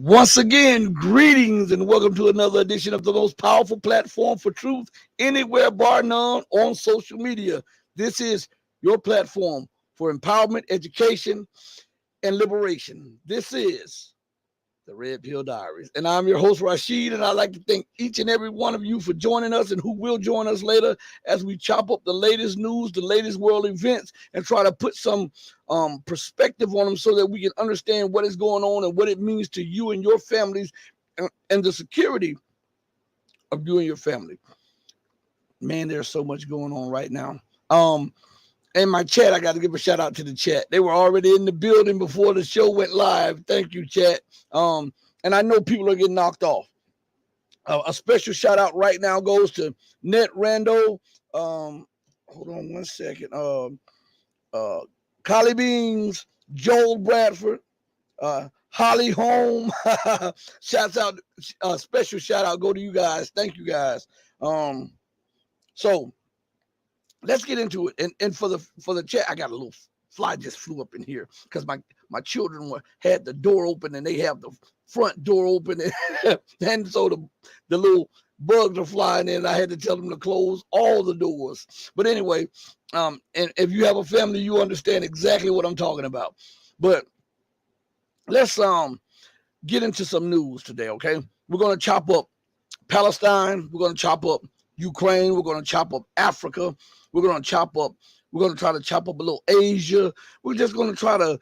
Once again, greetings and welcome to another edition of the most powerful platform for truth anywhere bar none on social media. This is your platform for empowerment, education, and liberation. This is the Red Pill Diaries. And I'm your host, Rashid, and I'd like to thank each and every one of you for joining us and who will join us later as we chop up the latest news, the latest world events, and try to put some perspective on them so that we can understand what is going on and what it means to you and your families and the security of you and your family. Man, there's so much going on right now. In my chat, I got to give a shout out to the chat. They were already in the building before the show went live. Thank you, chat. And I know people are getting knocked off. A special shout out right now goes to Net Rando. Hold on one second. Collie Beans, Joel Bradford, Holly Home. Shouts out, special shout out go to you guys. Thank you guys. So let's get into it. And for the chat, I got a little fly just flew up in here because my children had the door open and they have the front door open and so the little bugs are flying in. I had to tell them to close all the doors. But anyway, and if you have a family, you understand exactly what I'm talking about. But let's get into some news today, okay? We're gonna chop up Palestine. We're gonna chop up Ukraine. We're gonna chop up Africa. We're going to try to chop up a little Asia. We're just going to try to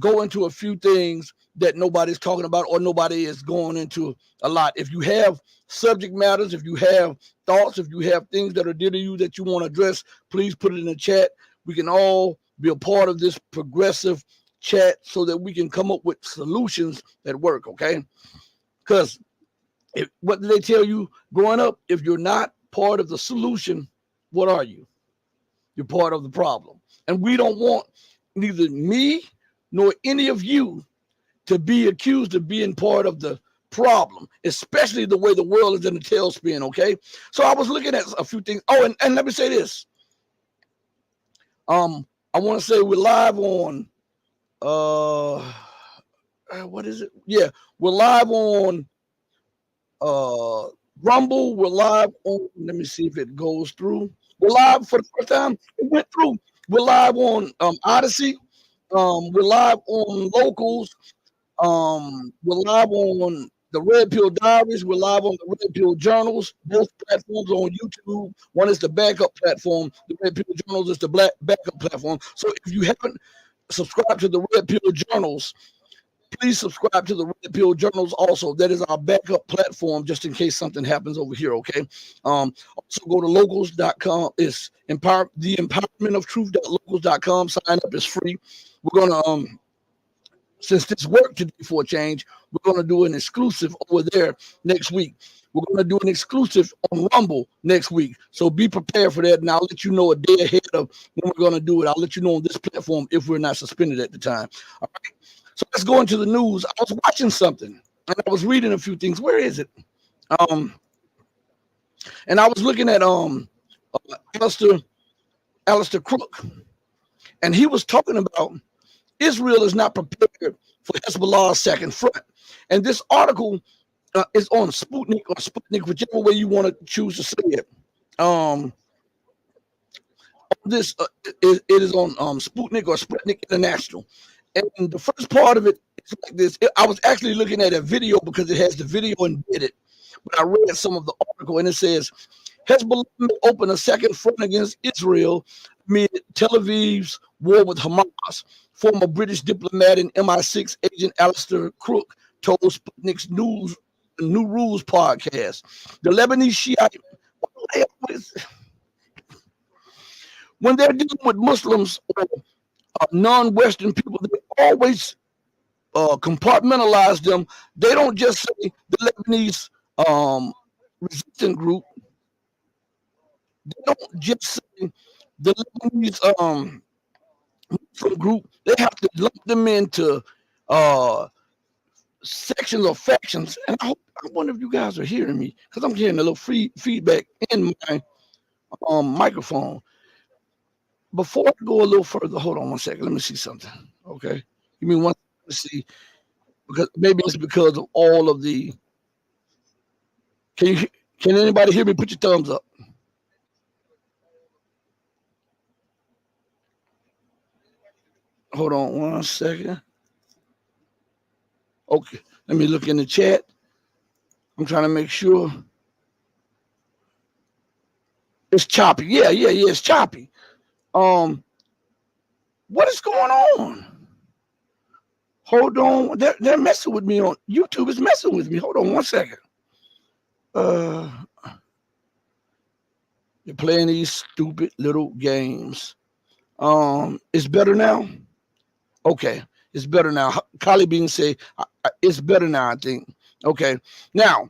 go into a few things that nobody's talking about or nobody is going into a lot. If you have subject matters, if you have thoughts, if you have things that are dear to you that you want to address, please put it in the chat. We can all be a part of this progressive chat so that we can come up with solutions that work, okay? Because what did they tell you growing up? If you're not part of the solution, what are you? You're part of the problem. And we don't want neither me nor any of you to be accused of being part of the problem, especially the way the world is in a tailspin, okay? So I was looking at a few things. Oh, and let me say this. I want to say we're live on, what is it? Yeah, we're live on Rumble. We're live on, let me see if it goes through. We're live for the first time. It went through. We're live on Odyssey. We're live on Locals. We're live on the Red Pill Diaries. We're live on the Red Pill Journals. Both platforms on YouTube. One is the backup platform. The Red Pill Journals is the backup platform. So if you haven't subscribed to the Red Pill Journals, please subscribe to the Red Pill Journals also. That is our backup platform just in case something happens over here, okay? Also go to locals.com. It's the empowerment of truth.locals.com. Sign up, it's free. We're gonna since this worked today for a change, we're gonna do an exclusive over there next week. We're gonna do an exclusive on Rumble next week. So be prepared for that, and I'll let you know a day ahead of when we're gonna do it. I'll let you know on this platform if we're not suspended at the time. All right. So let's go into the news. I was watching something and I was reading a few things. Where is it? And I was looking at Alistair Crook, and he was talking about Israel is not prepared for Hezbollah's second front. And this article is on Sputnik or Sputnik, whichever way you want to choose to say it. This it is on Sputnik or Sputnik International. And the first part of it is like this. I was actually looking at a video because it has the video embedded, but I read some of the article and it says Hezbollah may open a second front against Israel amid Tel Aviv's war with Hamas. Former British diplomat and MI6 agent Alistair Crook told Sputnik's New Rules podcast. The Lebanese Shiite, when they're dealing with Muslims or non-Western people, they always compartmentalize them. They don't just say the Lebanese resistance group. They don't just say the Lebanese Muslim group. They have to lump them into sections or factions. And I wonder if you guys are hearing me because I'm getting a little feedback in my microphone. Before I go a little further, hold on one second. Let me see something. Okay. Give me one. Let's see. because maybe it's because of all of the. Can anybody hear me? Put your thumbs up. Hold on 1 second. Okay, let me look in the chat. I'm trying to make sure. It's choppy. Yeah, it's choppy. What is going on? Hold on. They're messing with me on YouTube. Is messing with me. Hold on 1 second. You're playing these stupid little games. It's better now. Okay, it's better now. Kylie Bean say it's better now. I think. Okay, now,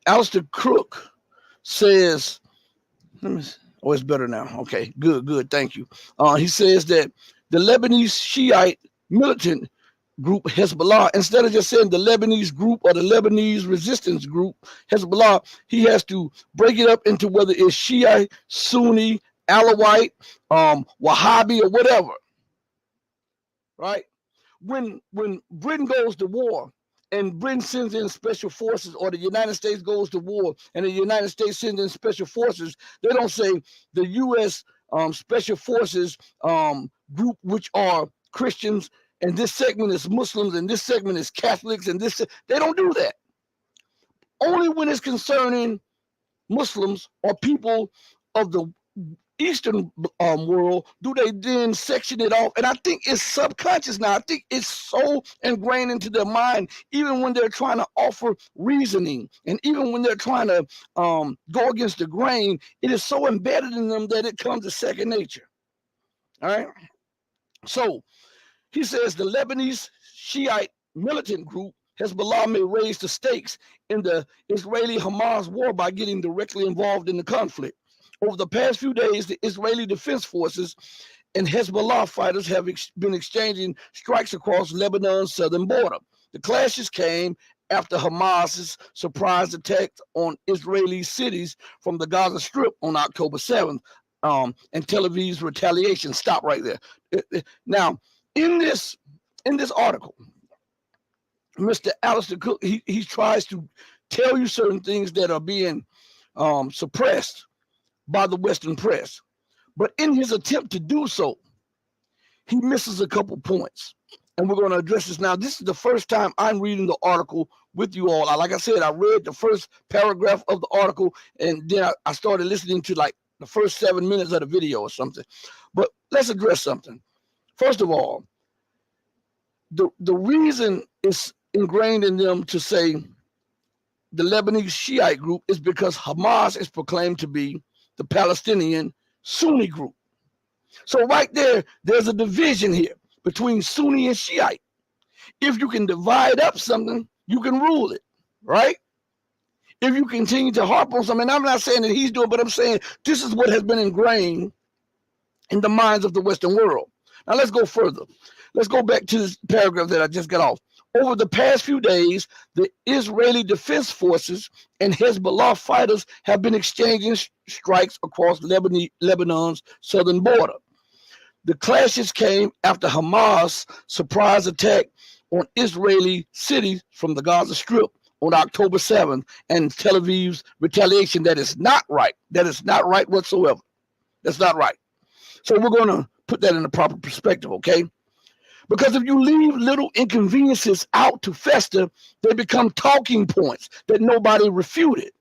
Alistair Crook says, let me see. Oh, it's better now. Okay, good. Thank you. He says that the Lebanese Shiite militant group Hezbollah, instead of just saying the Lebanese group or the Lebanese resistance group Hezbollah, he has to break it up into whether it's Shiite, Sunni, Alawite, Wahhabi, or whatever. Right? When Britain goes to war and Britain sends in special forces, or the United States goes to war and the United States sends in special forces, they don't say the U.S. Special Forces group, which are Christians, and this segment is Muslims, and this segment is Catholics, and this, they don't do that. Only when it's concerning Muslims or people of the Eastern world do they then section it off. And I think it's subconscious now. I think it's so ingrained into their mind, even when they're trying to offer reasoning, and even when they're trying to go against the grain, it is so embedded in them that it comes to second nature. All right. So he says the Lebanese Shiite militant group Hezbollah may raise the stakes in the Israeli-Hamas war by getting directly involved in the conflict. Over the past few days, the Israeli Defense Forces and Hezbollah fighters have been exchanging strikes across Lebanon's southern border. The clashes came after Hamas's surprise attack on Israeli cities from the Gaza Strip on October 7th, and Tel Aviv's retaliation. Stop right there. Now, in this article, Mr. Alistair Cook, he tries to tell you certain things that are being suppressed by the Western press. But in his attempt to do so, he misses a couple points. And we're going to address this now. This is the first time I'm reading the article with you all. Like I said, I read the first paragraph of the article, and then I started listening to like the first 7 minutes of the video or something. But let's address something. First of all, the reason it's ingrained in them to say the Lebanese Shiite group is because Hamas is proclaimed to be the Palestinian Sunni group. So right there, there's a division here between Sunni and Shiite. If you can divide up something, you can rule it, right? If you continue to harp on something, I'm not saying that he's doing, but I'm saying this is what has been ingrained in the minds of the Western world. Now let's go further. Let's go back to this paragraph that I just got off. Over the past few days, the Israeli Defense Forces and Hezbollah fighters have been exchanging strikes across Lebanon's southern border. The clashes came after Hamas' surprise attack on Israeli cities from the Gaza Strip on October 7th, and Tel Aviv's retaliation. That is not right. That is not right whatsoever. That's not right. So we're going to put that in the proper perspective, okay? Because if you leave little inconveniences out to fester, they become talking points that nobody refuted.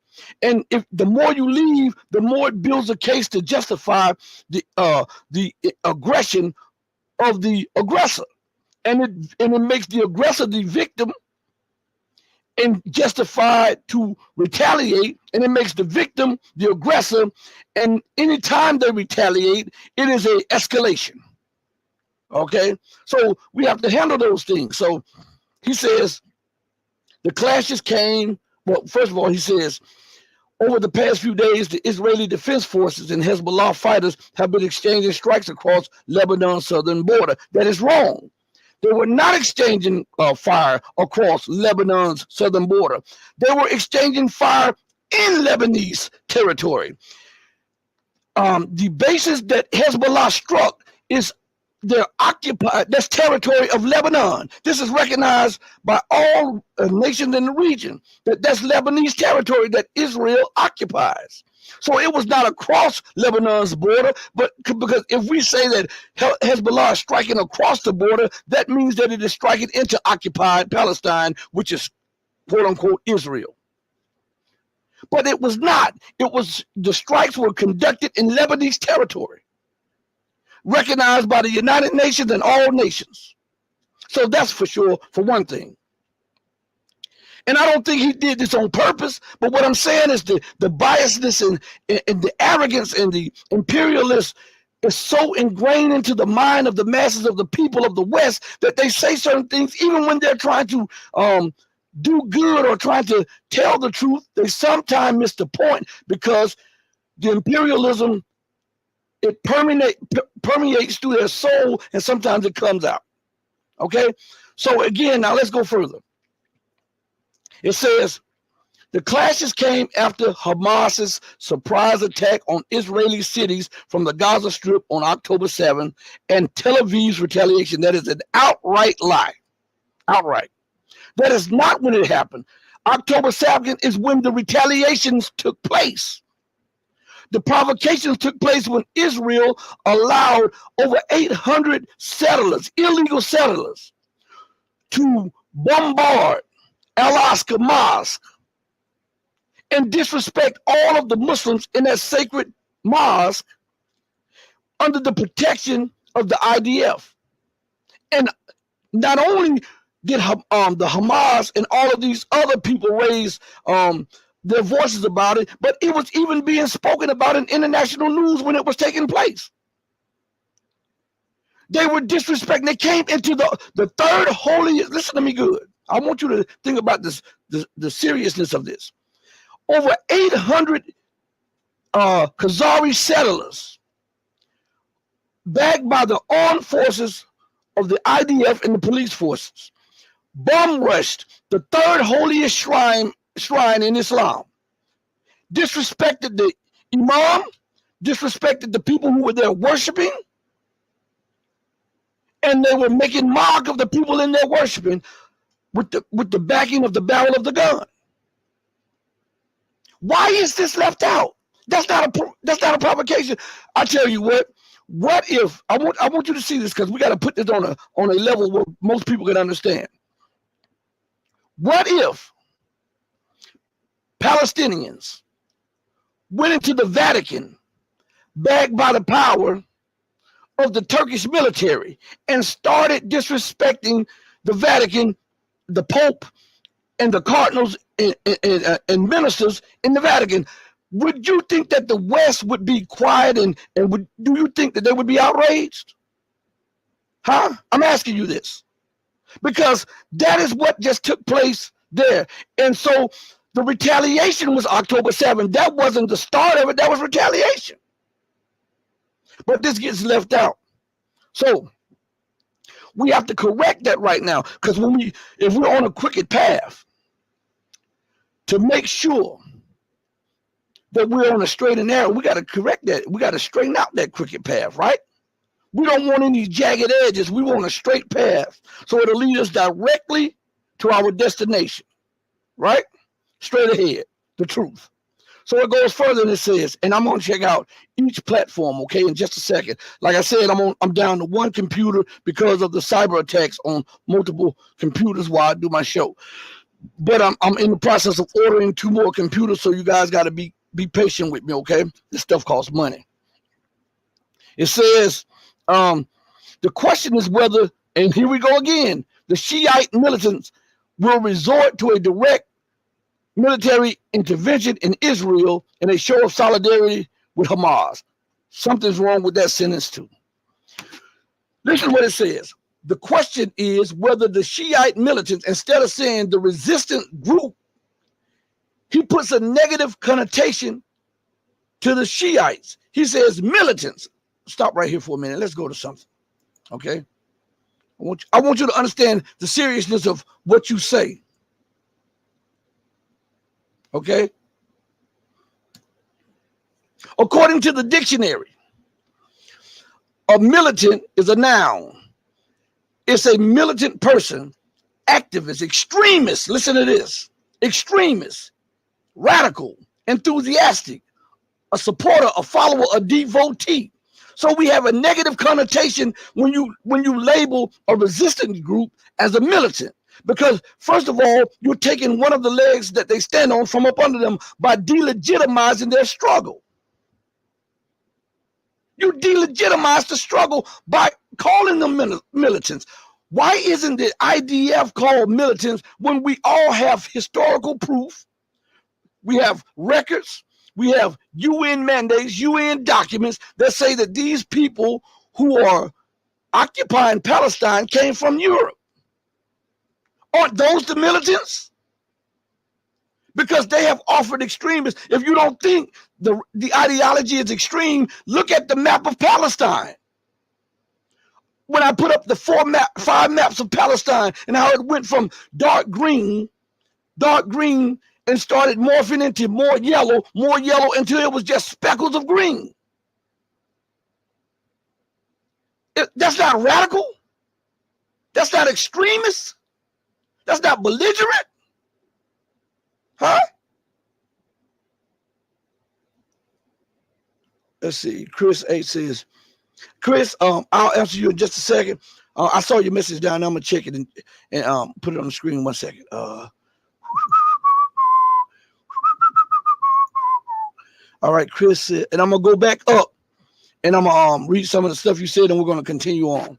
And if the more you leave, the more it builds a case to justify the aggression of the aggressor. And it makes the aggressor the victim and justified to retaliate, and it makes the victim the aggressor. And anytime they retaliate, it is an escalation. Okay, so we have to handle those things. So he says the clashes came. Well, first of all, he says over the past few days, the Israeli Defense Forces and Hezbollah fighters have been exchanging strikes across Lebanon's southern border. That is wrong. They were not exchanging fire across Lebanon's southern border. They were exchanging fire in Lebanese territory. The bases that Hezbollah struck is they're occupied. That's territory of Lebanon. This is recognized by all nations in the region that that's Lebanese territory that Israel occupies. So it was not across Lebanon's border, but because if we say that Hezbollah is striking across the border, that means that it is striking into occupied Palestine, which is quote unquote Israel. But it was not. It was, the strikes were conducted in Lebanese territory, recognized by the United Nations and all nations. So that's for sure, for one thing. And I don't think he did this on purpose, but what I'm saying is the biasness and the arrogance and the imperialist is so ingrained into the mind of the masses of the people of the West that they say certain things, even when they're trying to do good or trying to tell the truth, they sometimes miss the point because the imperialism, it permeates through their soul, and sometimes it comes out. Okay? So again, now let's go further. It says, the clashes came after Hamas's surprise attack on Israeli cities from the Gaza Strip on October 7 and Tel Aviv's retaliation. That is an outright lie. Outright. That is not when it happened. October 2nd is when the retaliations took place. The provocations took place when Israel allowed over 800 settlers, illegal settlers, to bombard Al-Aqsa Mosque and disrespect all of the Muslims in that sacred mosque under the protection of the IDF. And not only did the Hamas and all of these other people raise their voices about it, but it was even being spoken about in international news when it was taking place. They were disrespecting. They came into the third holiest. Listen to me good. I want you to think about this, the seriousness of this. Over 800 Khazari settlers, backed by the armed forces of the IDF and the police forces, bomb rushed the third holiest shrine in Islam, disrespected the imam, disrespected the people who were there worshiping, and they were making mock of the people in there worshiping with the backing of the barrel of the gun. Why is this left out? That's not a provocation. I tell you what if I want you to see this, because we got to put this on a level where most people can understand. What if Palestinians went into the Vatican, backed by the power of the Turkish military, and started disrespecting the Vatican, the Pope, and the cardinals and ministers in the Vatican? Would you think that the West would be quiet, and do you think that they would be outraged? Huh? I'm asking you this, because that is what just took place there. And so the retaliation was October 7th. That wasn't the start of it. That was retaliation. But this gets left out. So we have to correct that right now, because if we're on a crooked path, to make sure that we're on a straight and narrow, we got to correct that. We got to straighten out that crooked path, right? We don't want any jagged edges. We want a straight path, so it'll lead us directly to our destination, right? Straight ahead, the truth. So it goes further, and it says, and I'm going to check out each platform, okay, in just a second. Like I said, I'm down to one computer because of the cyber attacks on multiple computers while I do my show. But I'm in the process of ordering 2 more computers, so you guys got to be patient with me, okay? This stuff costs money. It says, the question is whether, and here we go again, the Shiite militants will resort to a direct military intervention in Israel in a show of solidarity with Hamas. Something's wrong with that sentence too. Listen to what it says. The question is whether the Shiite militants, instead of saying the resistant group, he puts a negative connotation to the Shiites. He says militants. Stop right here for a minute. Let's go to something. Okay? I want you to understand the seriousness of what you say. Okay? According to the dictionary, A militant is a noun. It's a militant person, activist, extremist. Listen to this. Extremist, radical, enthusiastic, a supporter, a follower, a devotee. So we have a negative connotation when you label a resistance group as a militant. Because first of all, you're taking one of the legs that they stand on from up under them by delegitimizing their struggle. You delegitimize the struggle by calling them militants. Why isn't the IDF called militants when we all have historical proof? We have records, we have UN mandates, UN documents that say that these people who are occupying Palestine came from Europe. Aren't those the militants? Because they have offered extremists. If you don't think the ideology is extreme, look at the map of Palestine. When I put up the 5 maps of Palestine and how it went from dark green, and started morphing into more yellow until it was just speckles of green. That's not radical. That's not extremist. That's not belligerent. Huh? Let's see. Chris H says, Chris, I'll answer you in just a second. I saw your message down there. I'm gonna check it and put it on the screen 1 second. All right, Chris, and I'm gonna go back up and I'm gonna read some of the stuff you said, and we're gonna continue on.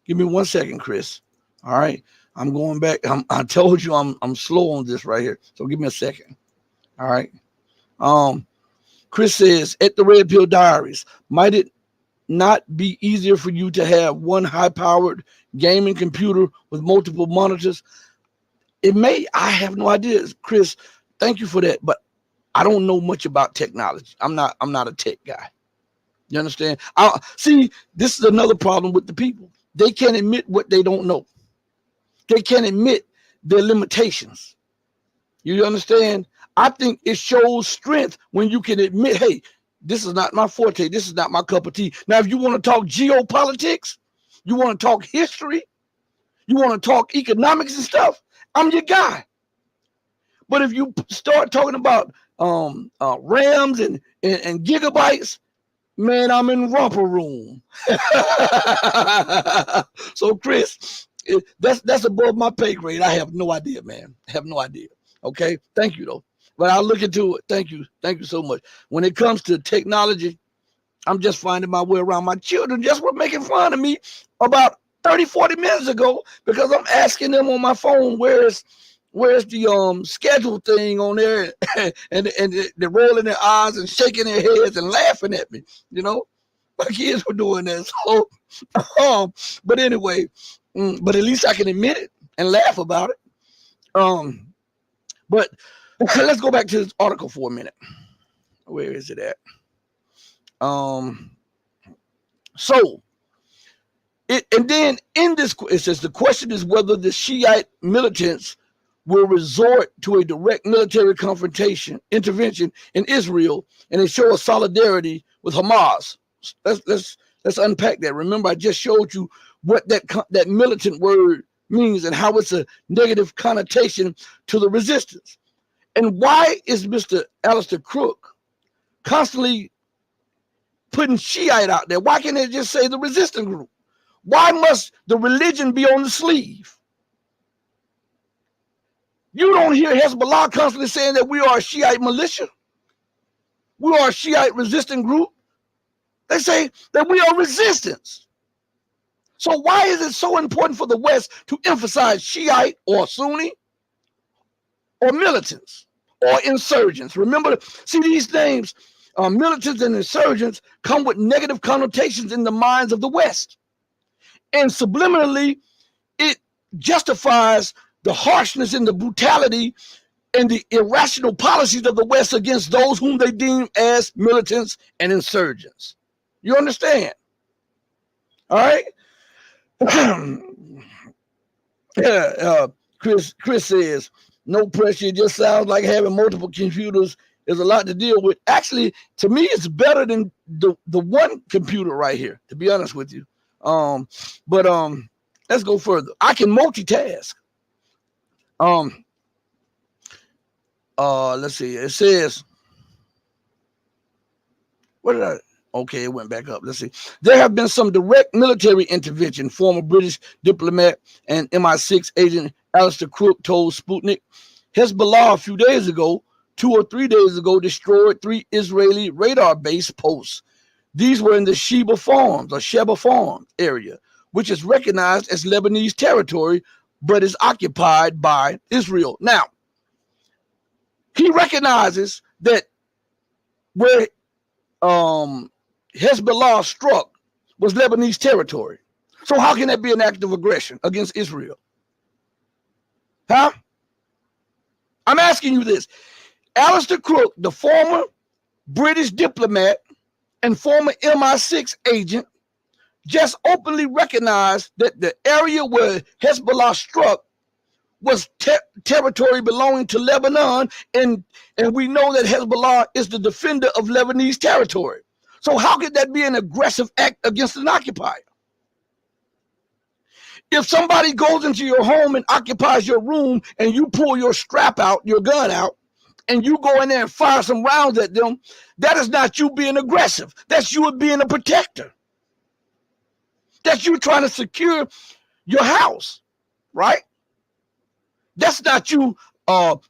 Give me 1 second, Chris. All right, I'm going back. I told you I'm slow on this right here, so give me a second. All right. Chris says, at the Red Pill Diaries, might it not be easier for you to have one high-powered gaming computer with multiple monitors? It may. I have no idea, Chris. Thank you for that, but I don't know much about technology. I'm not a tech guy. You understand? See, this is another problem with the people. They can't admit what they don't know. They can't admit their limitations. You understand? I think it shows strength when you can admit, hey, this is not my forte. This is not my cup of tea. Now, if you want to talk geopolitics, you want to talk history, you want to talk economics and stuff, I'm your guy. But if you start talking about RAMs and gigabytes, man, I'm in romper room. So, Chris, that's above my pay grade. I have no idea, man. I have no idea. Okay, thank you though. But I'll look into it. Thank you so much. When it comes to technology, I'm just finding my way around. My children just were making fun of me about 30-40 minutes ago because I'm asking them on my phone where's the schedule thing on there, and they're rolling their eyes and shaking their heads and laughing at me. You know, my kids were doing that. So, but anyway, but at least I can admit it and laugh about it. But let's go back to this article for a minute. Where is it at? So and then in this, it says the question is whether the Shiite militants will resort to a direct military intervention in Israel, and they show a solidarity with Hamas. Let's unpack that. Remember, I just showed you what that militant word means and how it's a negative connotation to the resistance. And why is Mr. Alistair Crook constantly putting Shiite out there? Why can't they just say the resistance group? Why must the religion be on the sleeve? You don't hear Hezbollah constantly saying that we are a Shiite militia. We are a Shiite resistant group. They say that we are resistance. So why is it so important for the West to emphasize Shiite or Sunni or militants or insurgents? Remember, see these names, militants and insurgents, come with negative connotations in the minds of the West. And subliminally, it justifies the harshness and the brutality and the irrational policies of the West against those whom they deem as militants and insurgents. You understand? All right? Chris says, no pressure. It just sounds like having multiple computers There's a lot to deal with. Actually, to me, it's better than the one computer right here, to be honest with you. But let's go further. I can multitask. Let's see. It says, what did I? Okay, it went back up. Let's see. There have been some direct military intervention. Former British diplomat and MI6 agent Alistair Crook told Sputnik. Hezbollah a few days ago, 2 or 3 days ago, destroyed 3 Israeli radar-based posts. These were in the Sheba Farms area, which is recognized as Lebanese territory, but is occupied by Israel. Now, he recognizes that where Hezbollah struck was Lebanese territory. So how can that be an act of aggression against Israel? Huh? I'm asking you this. Alistair Crook, the former British diplomat and former MI6 agent, just openly recognized that the area where Hezbollah struck was territory belonging to Lebanon, and we know that Hezbollah is the defender of Lebanese territory. So how could that be an aggressive act against an occupier? If somebody goes into your home and occupies your room and you pull your strap out, your gun out, and you go in there and fire some rounds at them, that is not you being aggressive. That's you being a protector. That's you trying to secure your house, right? That's not you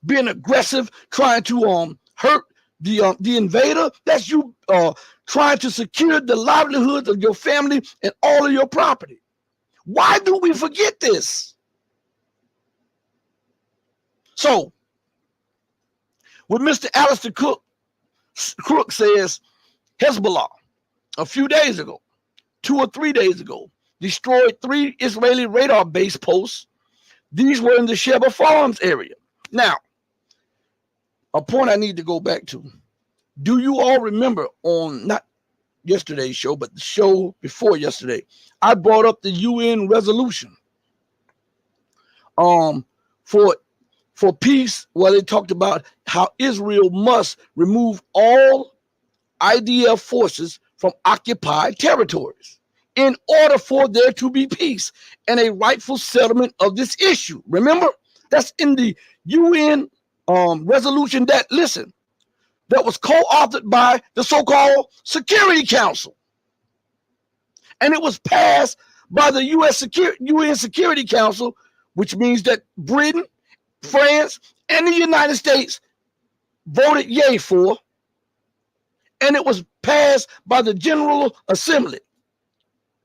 being aggressive, trying to hurt the invader. That's you trying to secure the livelihood of your family and all of your property. Why do we forget this? So, when Mr. Alistair Crook says Hezbollah a few days ago, 2 or 3 days ago, destroyed 3 Israeli radar-based posts. These were in the Sheba Farms area. Now, a point I need to go back to. Do you all remember on not yesterday's show, but the show before yesterday, I brought up the UN resolution for peace, where they talked about how Israel must remove all IDF forces from occupied territories in order for there to be peace and a rightful settlement of this issue. Remember, that's in the UN resolution that, listen, that was co-authored by the so-called Security Council. And it was passed by the UN Security Council, which means that Britain, France, and the United States voted yay for, and it was passed by the General Assembly,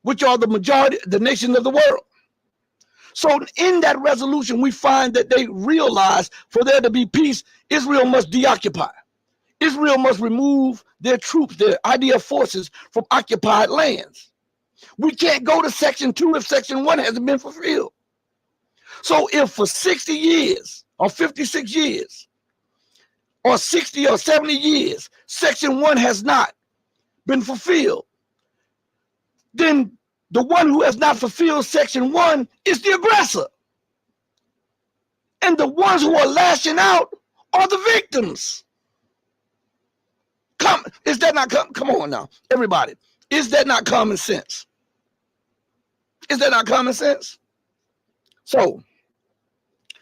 which are the majority, the nations of the world. So in that resolution, we find that they realize for there to be peace, Israel must deoccupy. Israel must remove their troops, their IDF forces from occupied lands. We can't go to Section 2 if Section 1 hasn't been fulfilled. So if for 60 years or 56 years or 60 or 70 years, Section 1 has not been fulfilled, then the one who has not fulfilled Section 1 is the aggressor. And the ones who are lashing out are the victims. Is that not come on now, everybody? Is that not common sense? Is that not common sense? So,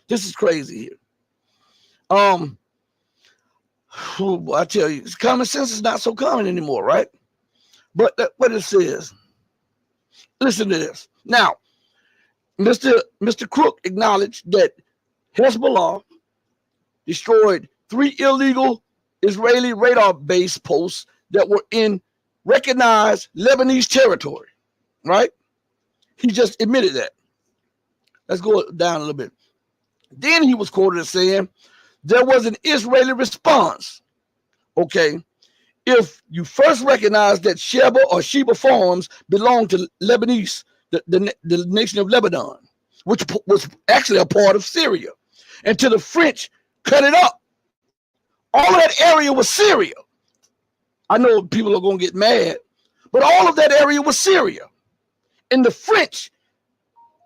this is crazy here. I tell you, common sense is not so common anymore, right? But what it says, listen to this. Now, Mr. Crook acknowledged that Hezbollah destroyed 3 illegal Israeli radar-based posts that were in recognized Lebanese territory, right? He just admitted that. Let's go down a little bit. Then he was quoted as saying, there was an Israeli response. Okay, if you first recognize that Sheba Farms belong to Lebanese, the nation of Lebanon, which was actually a part of Syria, and to the French cut it up. All of that area was Syria. I know people are going to get mad, but all of that area was Syria. And the French,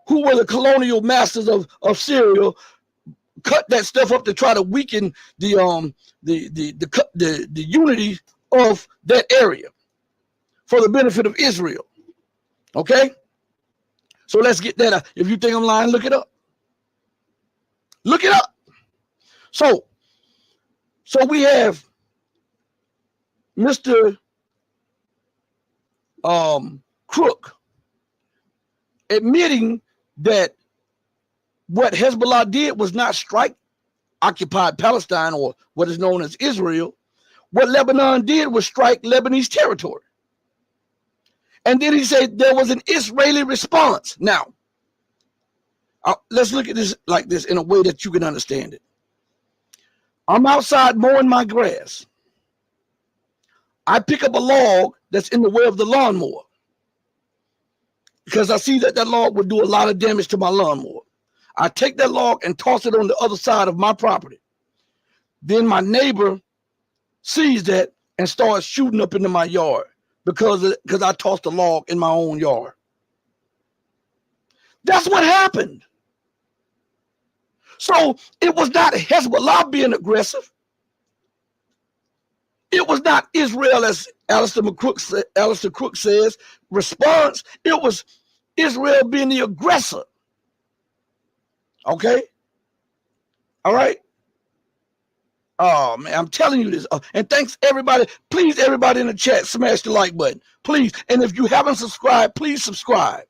who were the colonial masters of Syria, cut that stuff up to try to weaken the unity of that area for the benefit of Israel. Okay, so let's get that. If you think I'm lying, look it up. Look it up. So we have Mr. Crook admitting that what Hezbollah did was not strike occupied Palestine, or what is known as Israel. What Lebanon did was strike Lebanese territory. And then he said there was an Israeli response. Now, let's look at this like this in a way that you can understand it. I'm outside mowing my grass. I pick up a log that's in the way of the lawnmower because I see that log would do a lot of damage to my lawnmower. I take that log and toss it on the other side of my property. Then my neighbor sees that and starts shooting up into my yard because I tossed a log in my own yard. That's what happened. So it was not Hezbollah being aggressive. It was not Israel, as Alistair Crook says, response. It was Israel being the aggressor. Okay? All right? Oh, man, I'm telling you this. And thanks, everybody. Please, everybody in the chat, smash the like button. Please. And if you haven't subscribed, please subscribe.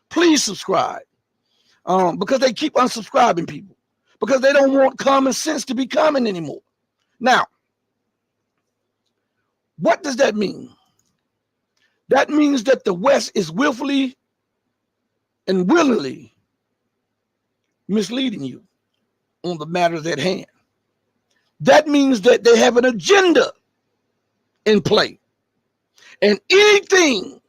Please subscribe. Because they keep unsubscribing people. Because they don't want common sense to be common anymore. Now, what does that mean? That means that the West is willfully and willingly misleading you on the matters at hand. That means that they have an agenda in play. And anything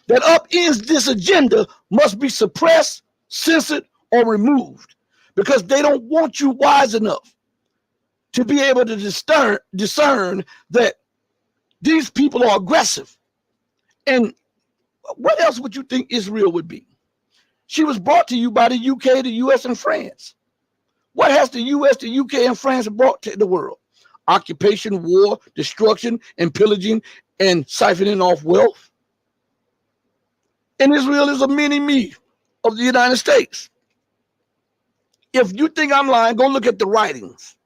that upends this agenda must be suppressed, censored, or removed, because they don't want you wise enough to be able to discern that these people are aggressive. And what else would you think Israel would be? She was brought to you by the UK, the US, and France. What has the US, the UK, and France brought to the world? Occupation, war, destruction, and pillaging, and siphoning off wealth. And Israel is a mini-me of the United States. If you think I'm lying, go look at the writings.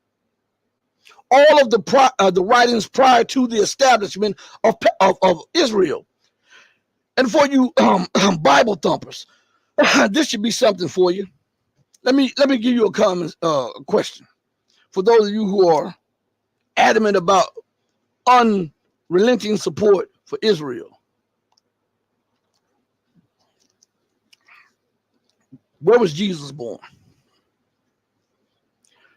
All of the writings prior to the establishment of Israel. And for you Bible thumpers, this should be something for you. Let me give you a common question. For those of you who are adamant about unrelenting support for Israel. Where was Jesus born?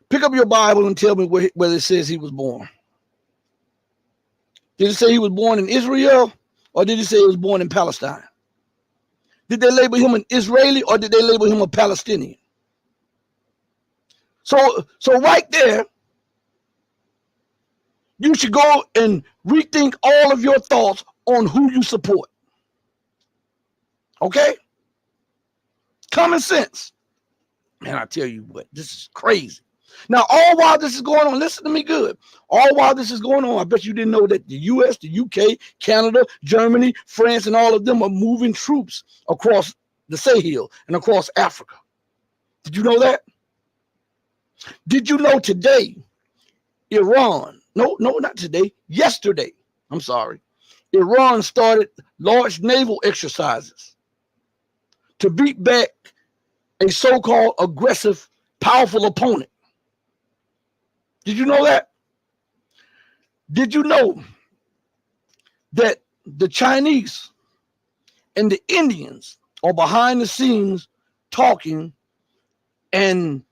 Pick up your Bible and tell me where it says he was born. Did it say he was born in Israel, or did it say he was born in Palestine? Did they label him an Israeli, or did they label him a Palestinian? So right there, you should go and rethink all of your thoughts on who you support. Okay? Common sense. Man, I tell you what, this is crazy. Now, all while this is going on, listen to me good. All while this is going on, I bet you didn't know that the US, the UK, Canada, Germany, France, and all of them are moving troops across the Sahel and across Africa. Did you know that? Did you know today, Iran, no, not today, yesterday, I'm sorry, Iran started large naval exercises to beat back a so-called aggressive, powerful opponent. Did you know that? Did you know that the Chinese and the Indians are behind the scenes talking, and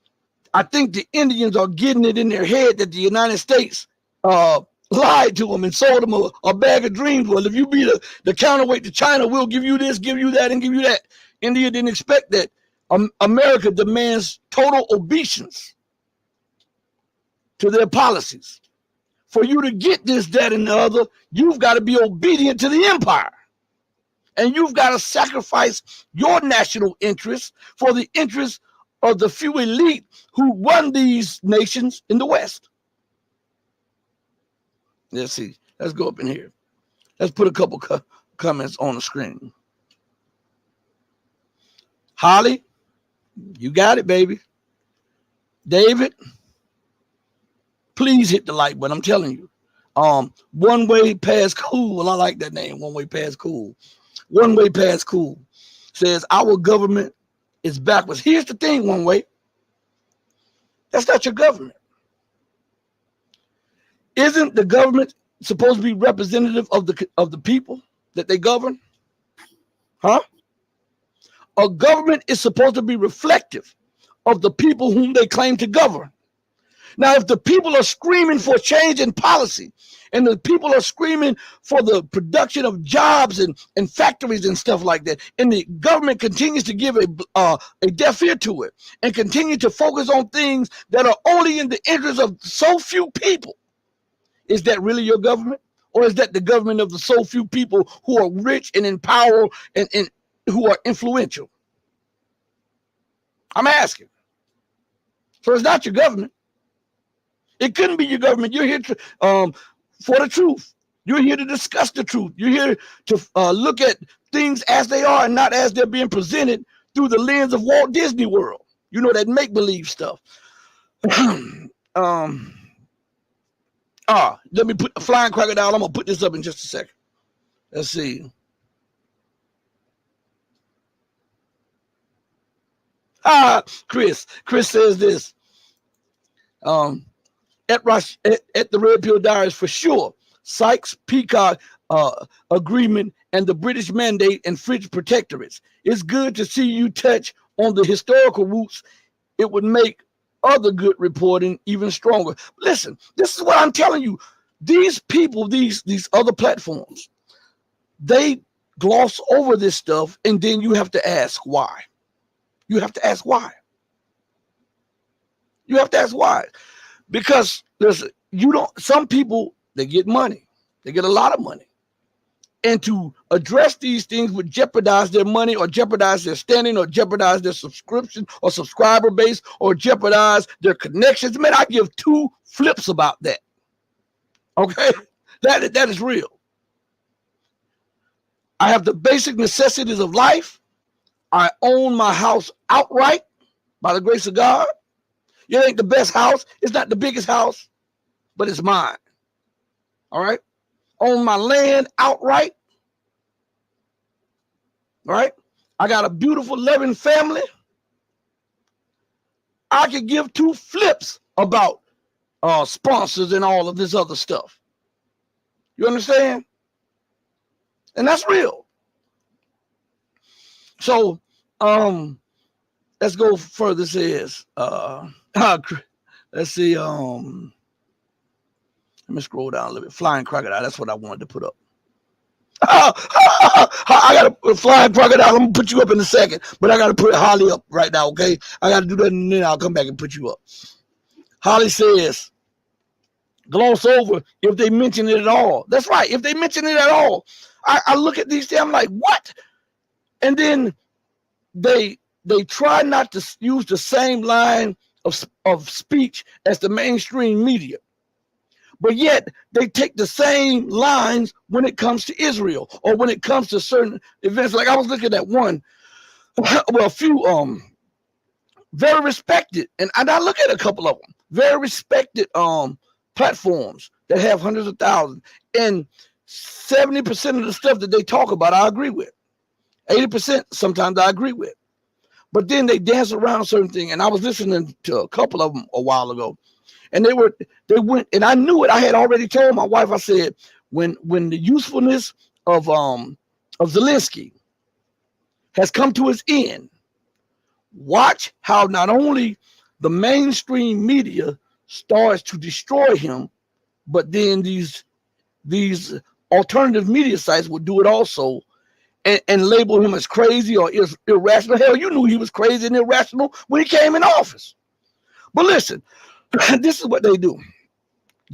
I think the Indians are getting it in their head that the United States lied to them and sold them a bag of dreams. Well, if you be the counterweight to China, we'll give you this, give you that, and give you that. India didn't expect that. America demands total obeisance to their policies. For you to get this, that, and the other, you've got to be obedient to the empire. And you've got to sacrifice your national interests for the interests of the few elite who run these nations in the West. Let's see. Let's go up in here. Let's put a couple comments on the screen. Holly, you got it, baby. David, please hit the like button. I'm telling you. One Way Past Cool. I like that name. One Way Past Cool. One Way Past Cool says our government is backwards. Here's the thing, One Way. That's not your government. Isn't the government supposed to be representative of the people that they govern? Huh? A government is supposed to be reflective of the people whom they claim to govern. Now, if the people are screaming for change in policy, and the people are screaming for the production of jobs and factories and stuff like that, and the government continues to give a deaf ear to it and continue to focus on things that are only in the interest of so few people, is that really your government? Or is that the government of the so few people who are rich and in power and who are influential? I'm asking. So it's not your government. It couldn't be your government. You're here to, for the truth. You're here to discuss the truth. You're here to look at things as they are and not as they're being presented through the lens of Walt Disney World. You know, that make-believe stuff. Let me put a flying crocodile. I'm going to put this up in just a second. Let's see. Chris says this. At the Red Pill Diaries, for sure, Sykes-Picot agreement and the British mandate and French protectorates. It's good to see you touch on the historical roots. It would make other good reporting even stronger. Listen, this is what I'm telling you. These people, these other platforms, they gloss over this stuff, and then you have to ask why. You have to ask why. You have to ask why. Because listen, some people, they get money. They get a lot of money. And to address these things would jeopardize their money or jeopardize their standing or jeopardize their subscription or subscriber base or jeopardize their connections. Man, I give two flips about that. Okay? That is real. I have the basic necessities of life. I own my house outright by the grace of God. It ain't the best house. It's not the biggest house, but it's mine. All right? Own my land outright. All right? I got a beautiful, loving family. I could give two flips about sponsors and all of this other stuff. You understand? And that's real. So, let's go further. It says, let's see. Let me scroll down a little bit. Flying crocodile. That's what I wanted to put up. I got to put a flying crocodile. I'm going to put you up in a second, but I got to put Holly up right now, okay? I got to do that, and then I'll come back and put you up. Holly says, gloss over if they mention it at all. That's right. If they mention it at all, I look at these things, I'm like, what? And then they try not to use the same line of speech as the mainstream media. But yet they take the same lines when it comes to Israel or when it comes to certain events. Like I was looking at one, well, a few very respected, and I look at a couple of them, very respected platforms that have hundreds of thousands, and 70% of the stuff that they talk about, I agree with. 80% sometimes I agree with. But then they dance around certain things. And I was listening to a couple of them a while ago. And they went, and I knew it. I had already told my wife, I said, when the usefulness of Zelensky has come to its end, watch how not only the mainstream media starts to destroy him, but then these alternative media sites will do it also and label him as crazy or irrational. Hell, you knew he was crazy and irrational when he came in office. But listen, this is what they do.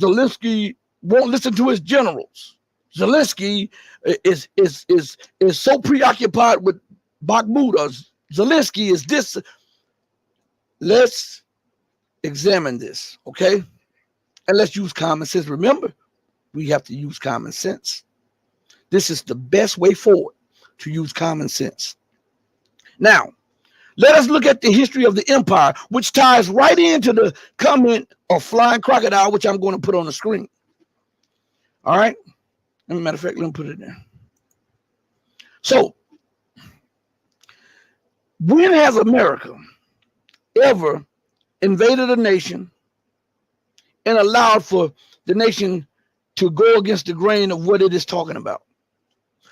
Zelensky won't listen to his generals. Zelensky is so preoccupied with Bakhmut. Zelensky is this. let's examine this, okay? And let's use common sense. Remember, we have to use common sense. This is the best way forward, to use common sense. Now, let us look at the history of the empire, which ties right into the comment of flying crocodile, which I'm going to put on the screen. All right? As a matter of fact, let me put it there. So, when has America ever invaded a nation and allowed for the nation to go against the grain of what it is talking about?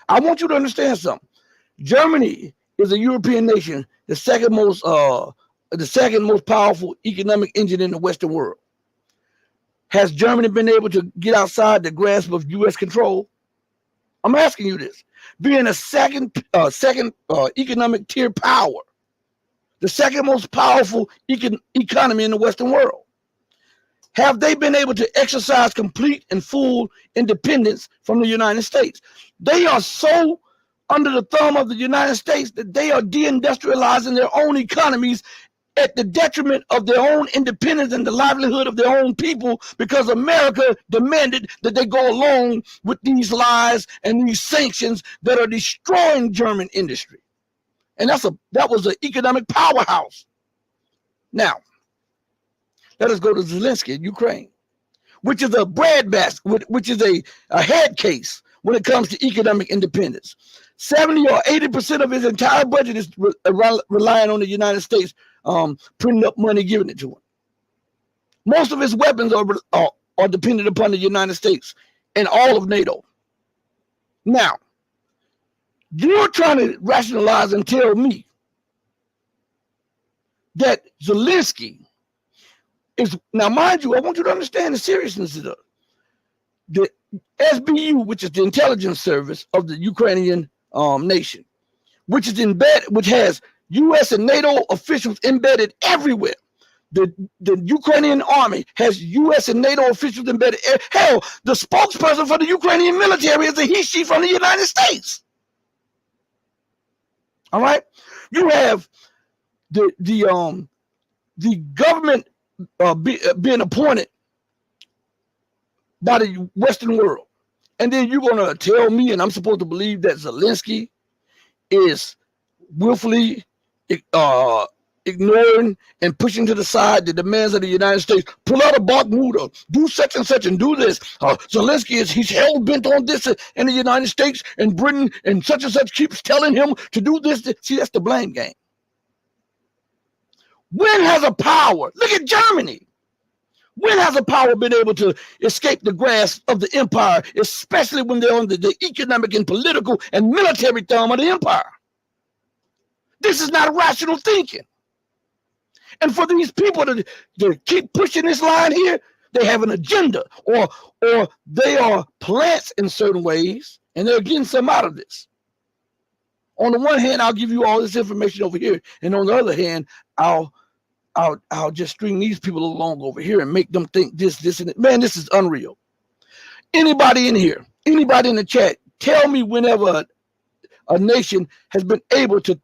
I want you to understand something. Germany is a European nation, the second most powerful economic engine in the Western world. Has Germany been able to get outside the grasp of U.S. control? I'm asking you this. Being a second economic tier power, the second most powerful economy in the Western world, have they been able to exercise complete and full independence from the United States? They are so under the thumb of the United States that they are deindustrializing their own economies at the detriment of their own independence and the livelihood of their own people, because America demanded that they go along with these lies and these sanctions that are destroying German industry. And that was an economic powerhouse. Now, let us go to Zelensky in Ukraine, which is a breadbasket, which is a head case when it comes to economic independence. 70 or 80% of his entire budget is relying on the United States printing up money, giving it to him. Most of his weapons are dependent upon the United States and all of NATO. Now, you're trying to rationalize and tell me that Zelensky is, now mind you, I want you to understand the seriousness of the SBU, which is the intelligence service of the Ukrainian nation, which has U.S. and NATO officials embedded everywhere. The Ukrainian army has U.S. and NATO officials embedded. Hell, the spokesperson for the Ukrainian military is a he/she from the United States. All right, you have the government being appointed by the Western world, and then you're gonna tell me, and I'm supposed to believe that Zelensky is willfully ignoring and pushing to the side the demands of the United States. Pull out a Bakhmut, do such and such and do this. Zelensky he's hell bent on this in the United States, and Britain and such keeps telling him to do this. See, that's the blame game. When has a power, look at Germany, when has a power been able to escape the grasp of the empire, especially when they're under the economic and political and military thumb of the empire? This is not rational thinking. And for these people to keep pushing this line here, they have an agenda, or they are plants in certain ways, and they're getting some out of this. On the one hand, I'll give you all this information over here, and on the other hand, I'll just string these people along over here and make them think this, and that. Man, this is unreal. Anybody in here, anybody in the chat, tell me whenever a nation has been able to,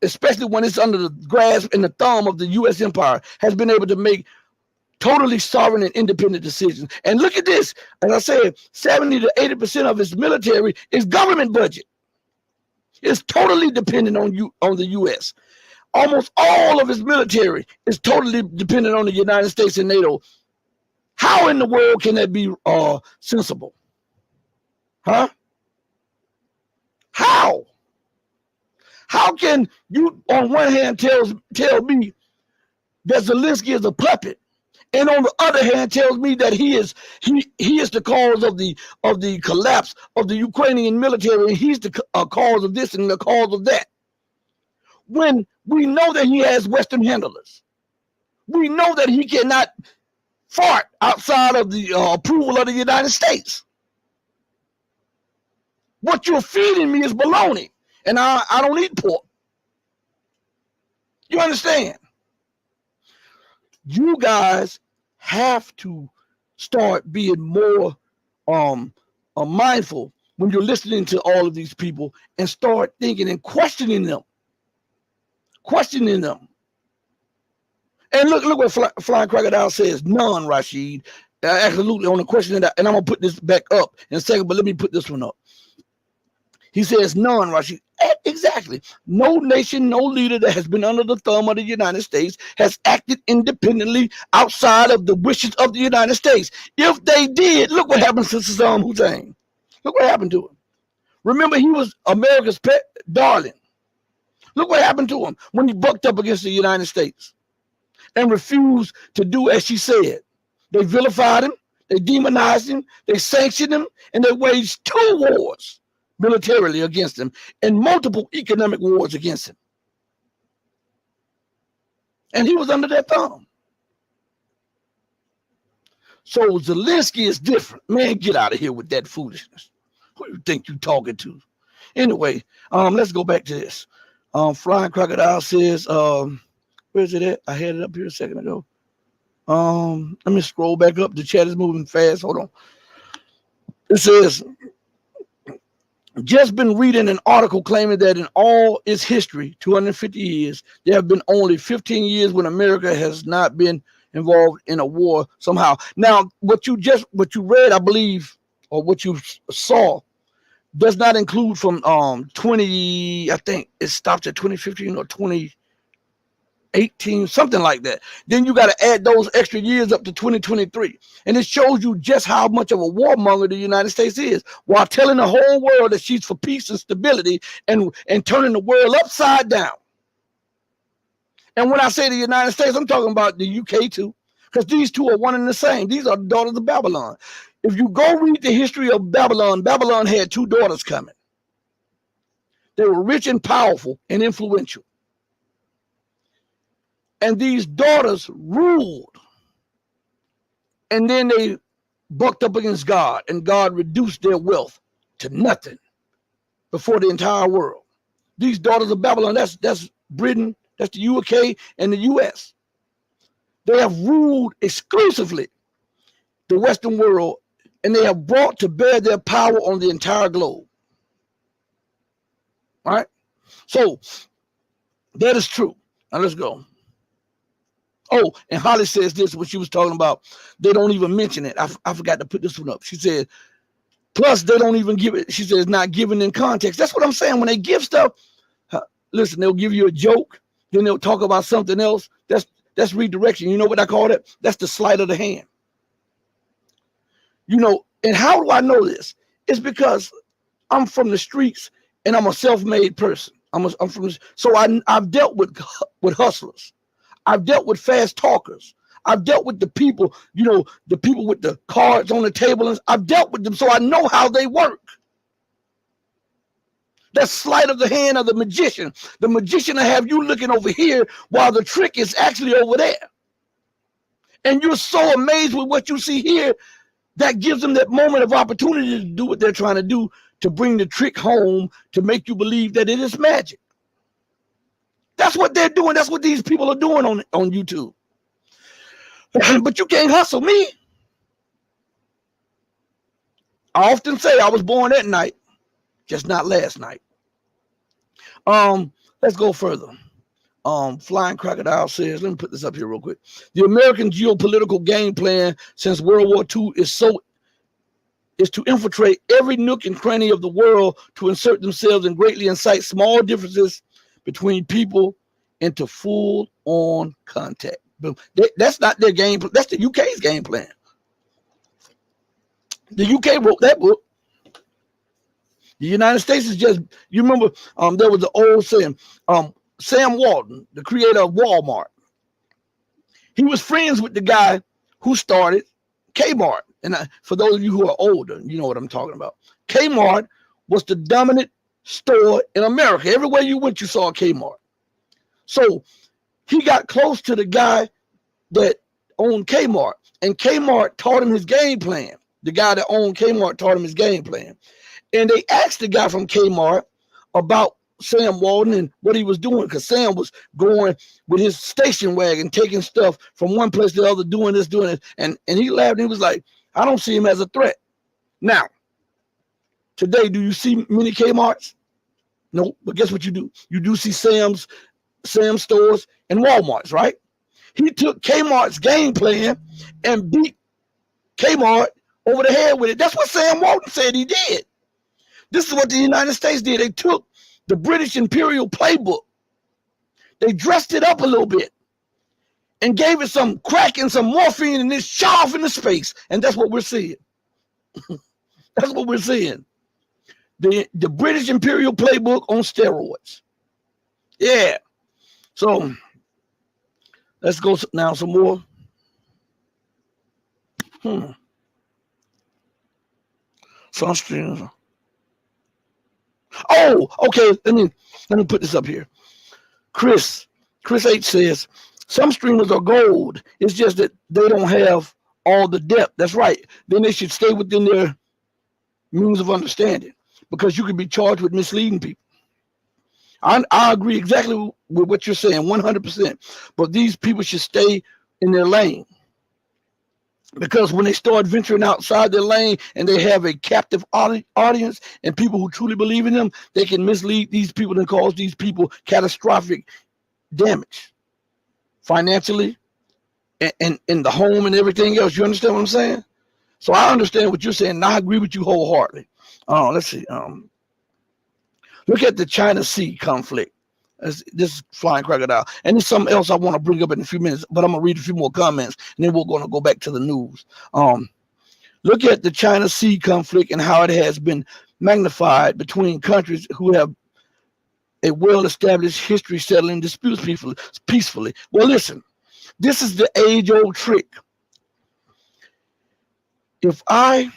especially when it's under the grasp and the thumb of the U.S. empire, has been able to make totally sovereign and independent decisions. And look at this. As I said, 70 to 80% of its military is government budget. It's totally dependent on the U.S. Almost all of its military is totally dependent on the United States and NATO. How in the world can that be sensible? Huh? How? How can you, on one hand, tell me that Zelensky is a puppet, and on the other hand, tells me that he is the cause of the collapse of the Ukrainian military, and he's the cause of this and the cause of that? When we know that he has Western handlers, we know that he cannot fart outside of the approval of the United States. What you're feeding me is baloney, and I don't eat pork. You understand? You guys have to start being more mindful when you're listening to all of these people, and start thinking and questioning them. And look what Flying Crocodile says. None, Rashid. Absolutely on the question that, and I'm gonna put this back up in a second, but let me put this one up. He says none, Rashid. Exactly. No nation, no leader that has been under the thumb of the United States has acted independently outside of the wishes of the United States. If they did, look what happened to Saddam Hussein. Look what happened to him. Remember, he was America's pet darling. Look what happened to him when he bucked up against the United States and refused to do as she said. They vilified him, they demonized him, they sanctioned him, and they waged 2 wars militarily against him and multiple economic wars against him. And he was under their thumb. So Zelensky is different. Man, get out of here with that foolishness. Who you think you talking to? Anyway, let's go back to this. Flying Crocodile says, where's it at? I had it up here a second ago. Let me scroll back up. The chat is moving fast. Hold on. It says, just been reading an article claiming that in all its history, 250 years, there have been only 15 years when America has not been involved in a war somehow. Now, what you read, I believe, or what you saw, does not include from 20, I think it stopped at 2015 or 2018, something like that. Then you got to add those extra years up to 2023. And it shows you just how much of a warmonger the United States is, while telling the whole world that she's for peace and stability and turning the world upside down. And when I say the United States, I'm talking about the UK too, because these two are one and the same. These are the daughters of Babylon. If you go read the history of Babylon, Babylon had 2 daughters coming. They were rich and powerful and influential. And these daughters ruled. And then they bucked up against God, and God reduced their wealth to nothing before the entire world. These daughters of Babylon, that's Britain, that's the UK and the US. They have ruled exclusively the Western world, and they have brought to bear their power on the entire globe. All right? So that is true. Now let's go. Oh, and Holly says this, what she was talking about. They don't even mention it. I forgot to put this one up. She said, plus they don't even give it. She said it's not given in context. That's what I'm saying. When they give stuff, listen, they'll give you a joke, then they'll talk about something else. That's redirection. You know what I call it? That's the sleight of the hand. You know, and how do I know this? It's because I'm from the streets and I'm a self-made person. I'm from so I've dealt with hustlers. I've dealt with fast talkers. I've dealt with the people, you know, the people with the cards on the table. And I've dealt with them, so I know how they work. That sleight of the hand of the magician. The magician will have you looking over here while the trick is actually over there. And you're so amazed with what you see here, that gives them that moment of opportunity to do what they're trying to do, to bring the trick home, to make you believe that it is magic. That's what they're doing. That's what these people are doing on YouTube. But you can't hustle me. I often say I was born that night, just not last night. Let's go further. Flying Crocodile says, let me put this up here real quick. The American geopolitical game plan since World War II is to infiltrate every nook and cranny of the world, to insert themselves and greatly incite small differences between people into full-on contact. That's not their game. That's the UK's game plan. The UK wrote that book. The United States is just, you remember, there was the old saying, Sam Walton, the creator of Walmart, he was friends with the guy who started Kmart. And for those of you who are older, you know what I'm talking about. Kmart was the dominant store in America. Everywhere you went, you saw a Kmart. So he got close to the guy that owned Kmart, and Kmart taught him his game plan. The guy that owned Kmart taught him his game plan. And they asked the guy from Kmart about Sam Walton and what he was doing, because Sam was going with his station wagon, taking stuff from one place to the other, doing this. And he laughed and he was like, I don't see him as a threat. Now, today, do you see many Kmarts? No, but guess what you do? You do see Sam's stores and Walmarts, right? He took Kmart's game plan and beat Kmart over the head with it. That's what Sam Walton said he did. This is what the United States did. They took the British Imperial playbook. They dressed it up a little bit and gave it some crack and some morphine and this shot off into space. And that's what we're seeing. That's what we're seeing. The British Imperial playbook on steroids. Yeah. So let's go now some more. Sunscreen. Oh, okay. Let me put this up here. Chris H says some streamers are gold. It's just that they don't have all the depth. That's right. Then they should stay within their means of understanding, because you could be charged with misleading people. I agree exactly with what you're saying, 100%. But these people should stay in their lane, because when they start venturing outside their lane and they have a captive audience and people who truly believe in them, they can mislead these people and cause these people catastrophic damage financially and in the home and everything else. You understand what I'm saying? So I understand what you're saying, and I agree with you wholeheartedly. Let's see. Look at the China Sea conflict. This is flying crocodile. And there's something else I want to bring up in a few minutes, but I'm going to read a few more comments, and then we're going to go back to the news. Look at the China Sea conflict and how it has been magnified between countries who have a well-established history settling disputes peacefully. Well, listen, this is the age-old trick. If I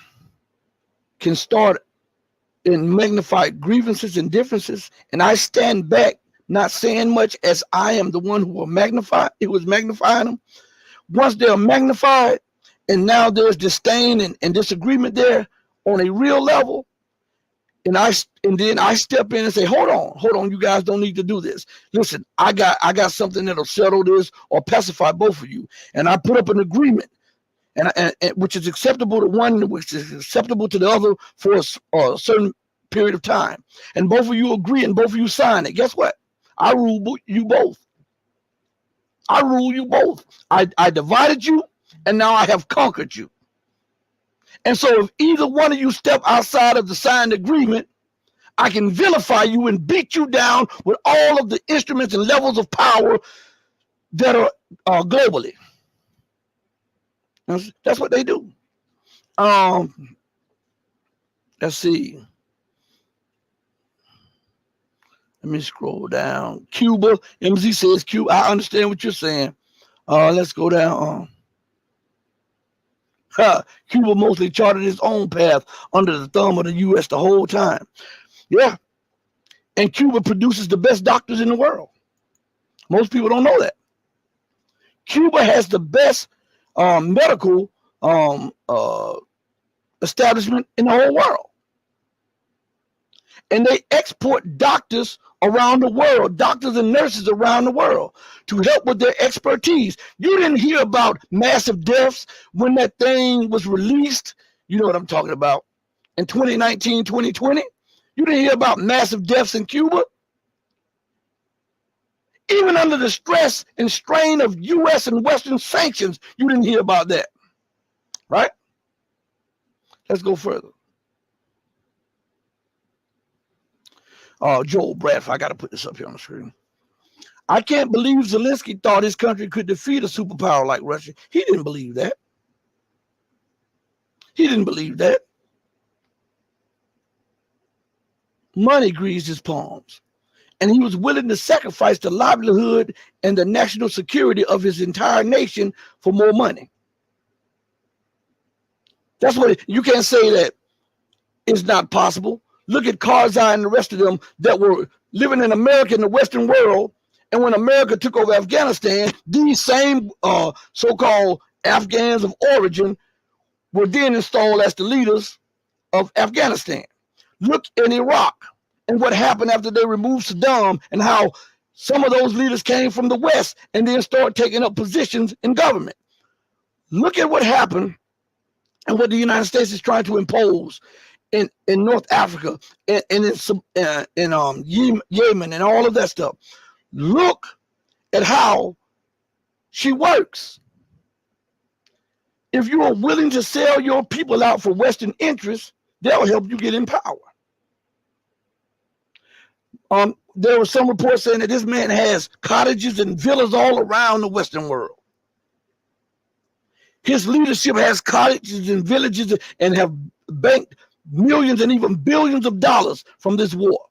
can start and magnify grievances and differences, and I stand back, not saying much, as I am the one who will magnify, it was magnifying them. Once they're magnified, and now there's disdain and disagreement there on a real level, and then I step in and say, hold on, you guys don't need to do this. Listen, I got something that'll settle this or pacify both of you. And I put up an agreement, and which is acceptable to one, which is acceptable to the other for a certain period of time. And both of you agree and both of you sign it. Guess what? I rule you both. I rule you both. I divided you, and now I have conquered you. And so if either one of you step outside of the signed agreement, I can vilify you and beat you down with all of the instruments and levels of power that are globally. That's what they do. Let's see. Let me scroll down. Cuba, MZ says Cuba. I understand what you're saying. Let's go down. Cuba mostly charted its own path under the thumb of the U.S. the whole time. Yeah. And Cuba produces the best doctors in the world. Most people don't know that. Cuba has the best medical establishment in the whole world. And they export doctors around the world, doctors and nurses around the world, to help with their expertise. You didn't hear about massive deaths when that thing was released. You know what I'm talking about. In 2019, 2020, you didn't hear about massive deaths in Cuba. Even under the stress and strain of U.S. and Western sanctions, you didn't hear about that. Right? Let's go further. Joel Bradford, I got to put this up here on the screen. I can't believe Zelensky thought his country could defeat a superpower like Russia. He didn't believe that. He didn't believe that. Money greased his palms, and he was willing to sacrifice the livelihood and the national security of his entire nation for more money. That's what you can't say that it's not possible. Look at Karzai and the rest of them that were living in America, in the Western world. And when America took over Afghanistan, these same so-called Afghans of origin were then installed as the leaders of Afghanistan. Look in Iraq and what happened after they removed Saddam, and how some of those leaders came from the West and then started taking up positions in government. Look at what happened and what the United States is trying to impose in North Africa and in Yemen and all of that stuff. Look at how She works. If you are willing to sell your people out for Western interests, they'll help you get in power. There was some reports saying that this man has cottages and villas all around the Western world. His leadership has cottages and villages and have banked millions and even billions of dollars from this war.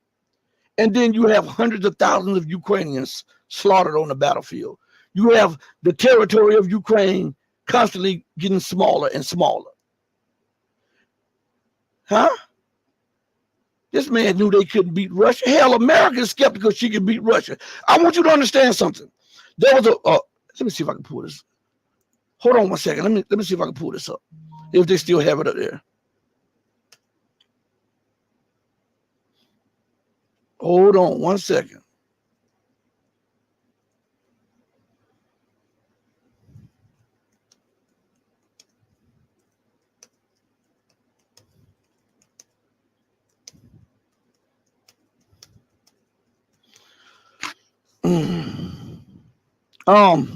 And then you have hundreds of thousands of Ukrainians slaughtered on the battlefield. You have the territory of Ukraine constantly getting smaller and smaller. Huh? This man knew they couldn't beat Russia. Hell, America is skeptical she can beat Russia. I want you to understand something. There was let me see if I can pull this. Hold on one second. Let me see if I can pull this up. If they still have it up there. Hold on one second.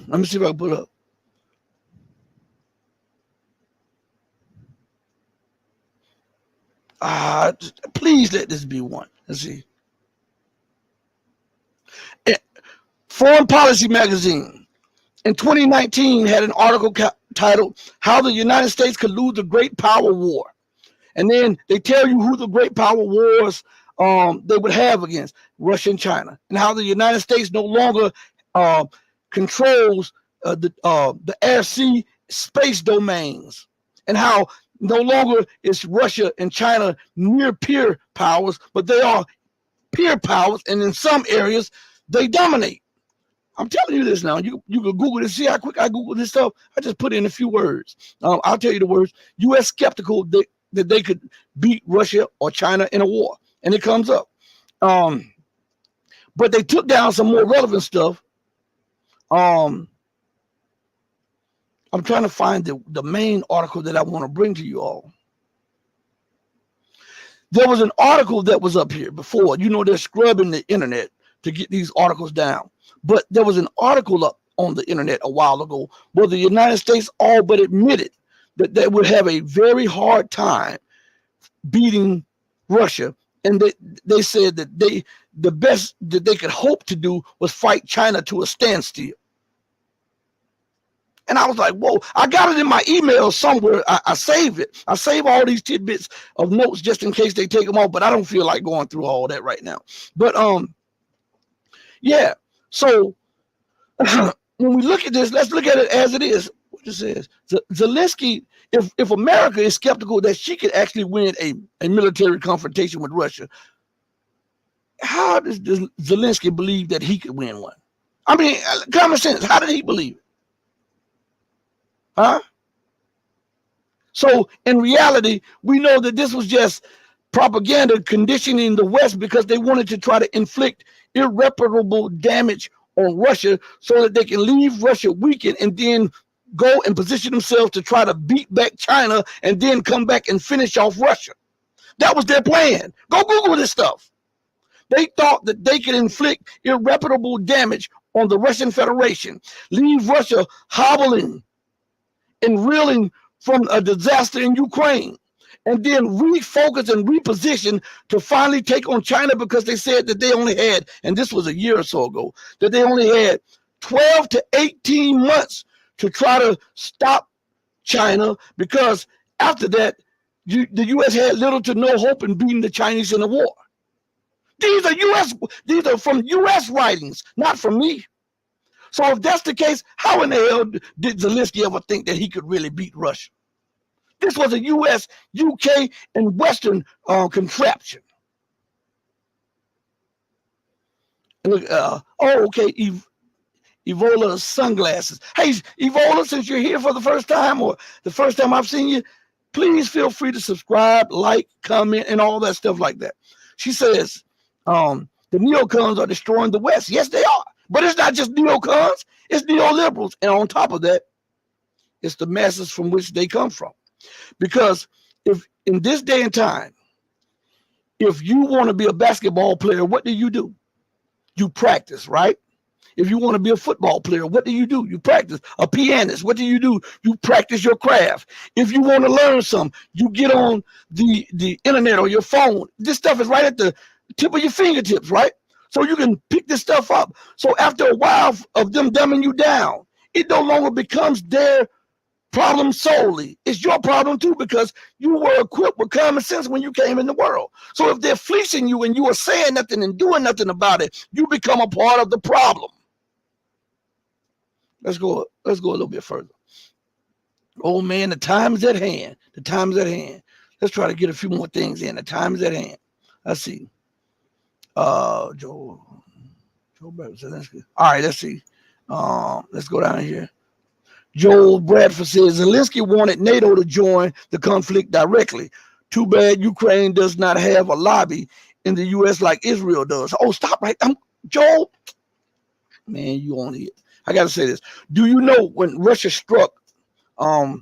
Let me see if I can pull it up. Please let this be one. Let's see. Foreign Policy Magazine in 2019 had an article titled "How the United States Could Lose the Great Power War," and then they tell you who the great power wars they would have against Russia and China, and how the United States no longer controls the air, sea, space domains, and how no longer is Russia and China near peer powers, but they are peer powers, and in some areas they dominate. I'm telling you this now. You can Google this. See how quick I Google this stuff? I just put in a few words. I'll tell you the words. U.S. skeptical that they could beat Russia or China in a war, and it comes up. But they took down some more relevant stuff. I'm trying to find the main article that I want to bring to you all. There was an article that was up here before. You know, they're scrubbing the internet to get these articles down. But there was an article up on the internet a while ago where the United States all but admitted that they would have a very hard time beating Russia. And they said that the best that they could hope to do was fight China to a standstill. And I was like, whoa, I got it in my email somewhere. I save it. I save all these tidbits of notes just in case they take them off, but I don't feel like going through all that right now. But yeah. So when we look at this, let's look at it as it is. What it says, Zelensky, if America is skeptical that she could actually win a military confrontation with Russia, how does Zelensky believe that he could win one? I mean, common sense, how did he believe it? Huh? So in reality, we know that this was just propaganda conditioning the West because they wanted to try to inflict irreparable damage on Russia so that they can leave Russia weakened and then go and position themselves to try to beat back China and then come back and finish off Russia. That was their plan. Go Google this stuff. They thought that they could inflict irreparable damage on the Russian Federation, leave Russia hobbling and reeling from a disaster in Ukraine, and then refocus and reposition to finally take on China because they said that they only had, and this was a year or so ago, that they only had 12 to 18 months to try to stop China, because after that, the U.S. had little to no hope in beating the Chinese in the war. These are from U.S. writings, not from me. So if that's the case, how in the hell did Zelensky ever think that he could really beat Russia? This was a U.S., UK, and Western contraption. And look, okay, Evola sunglasses. Hey, Evola, since you're here for the first time or the first time I've seen you, please feel free to subscribe, like, comment, and all that stuff like that. She says, the neocons are destroying the West. Yes, they are. But it's not just neocons, it's neoliberals. And on top of that, it's the masses from which they come from. Because if in this day and time, if you want to be a basketball player, what do? You practice, right? If you want to be a football player, what do? You practice. A pianist, what do? You practice your craft. If you want to learn something, you get on the internet or your phone. This stuff is right at the tip of your fingertips, right? So you can pick this stuff up. So after a while of them dumbing you down, it no longer becomes their problem solely. It's your problem too, because you were equipped with common sense when you came in the world. So if they're fleecing you and you are saying nothing and doing nothing about it, you become a part of the problem. Let's go a little bit further. Oh man, the time is at hand. The time is at hand. Let's try to get a few more things in. The time is at hand. Let's see. Joe Zelensky. All right, let's see. Let's go down here. Joel Bradford says Zelensky wanted NATO to join the conflict directly. Too bad Ukraine does not have a lobby in the U.S. like Israel does. Oh, stop right. Joel. Man, you on it. I got to say this. Do you know when Russia struck a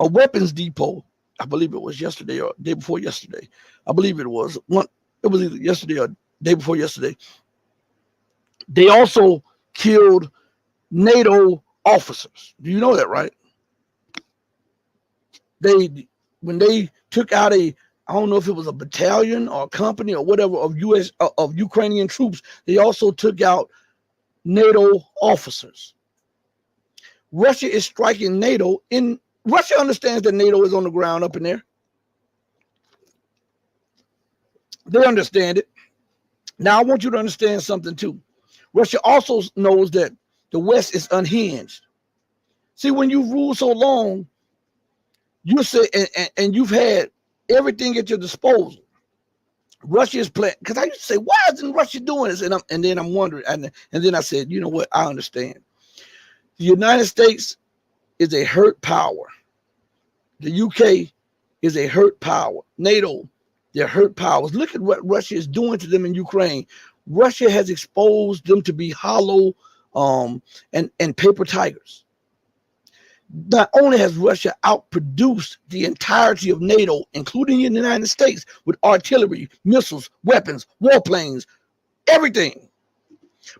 weapons depot? I believe it was yesterday or day before yesterday. I believe it was. It was either yesterday or day before yesterday. They also killed NATO officers. Do you know that, right? When they took out I don't know if it was a battalion or a company or whatever of Ukrainian troops, they also took out NATO officers. Russia is striking NATO Russia understands that NATO is on the ground up in there. They understand it. Now I want you to understand something too. Russia also knows that the West is unhinged. See, when you rule so long, you say, and you've had everything at your disposal. Russia is playing, because I used to say, why isn't Russia doing this? And then I'm wondering, and then I said, you know what? I understand. The United States is a hurt power. The UK is a hurt power. NATO, they're hurt powers. Look at what Russia is doing to them in Ukraine. Russia has exposed them to be hollow and paper tigers. Not only has Russia outproduced the entirety of NATO, including the United States, with artillery, missiles, weapons, warplanes, everything,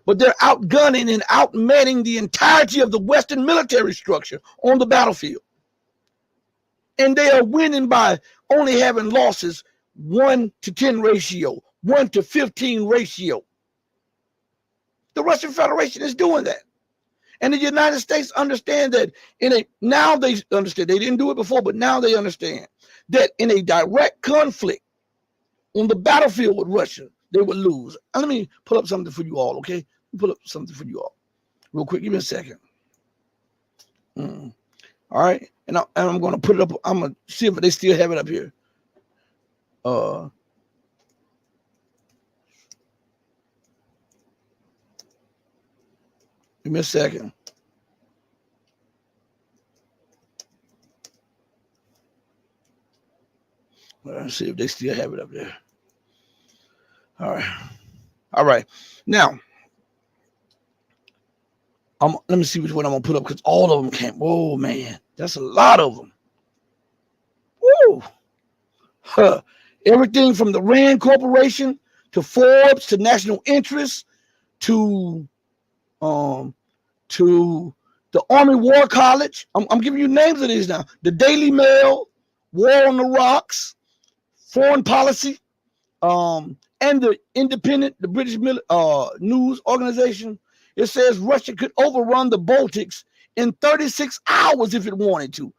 but they're outgunning and outmanning the entirety of the Western military structure on the battlefield. And they are winning by only having losses 1-to-10 ratio, 1-to-15 ratio. The Russian Federation is doing that. And the United States understand that now they understand. They didn't do it before, but now they understand that in a direct conflict on the battlefield with Russia, they would lose. And let me pull up something for you all, okay? Pull up something for you all real quick. Give me a second. All right. And I'm going to put it up. I'm going to see if they still have it up here. Give me a second. Let's see if they still have it up there. All right. All right. Now, let me see which one I'm going to put up, because all of them came. Whoa, man. That's a lot of them. Woo. Huh. Everything from the Rand Corporation to Forbes to National Interest to the Army War College. I'm giving you names of these now. The Daily Mail, War on the Rocks, Foreign Policy, and the Independent, the British news organization. It says Russia could overrun the Baltics in 36 hours if it wanted to.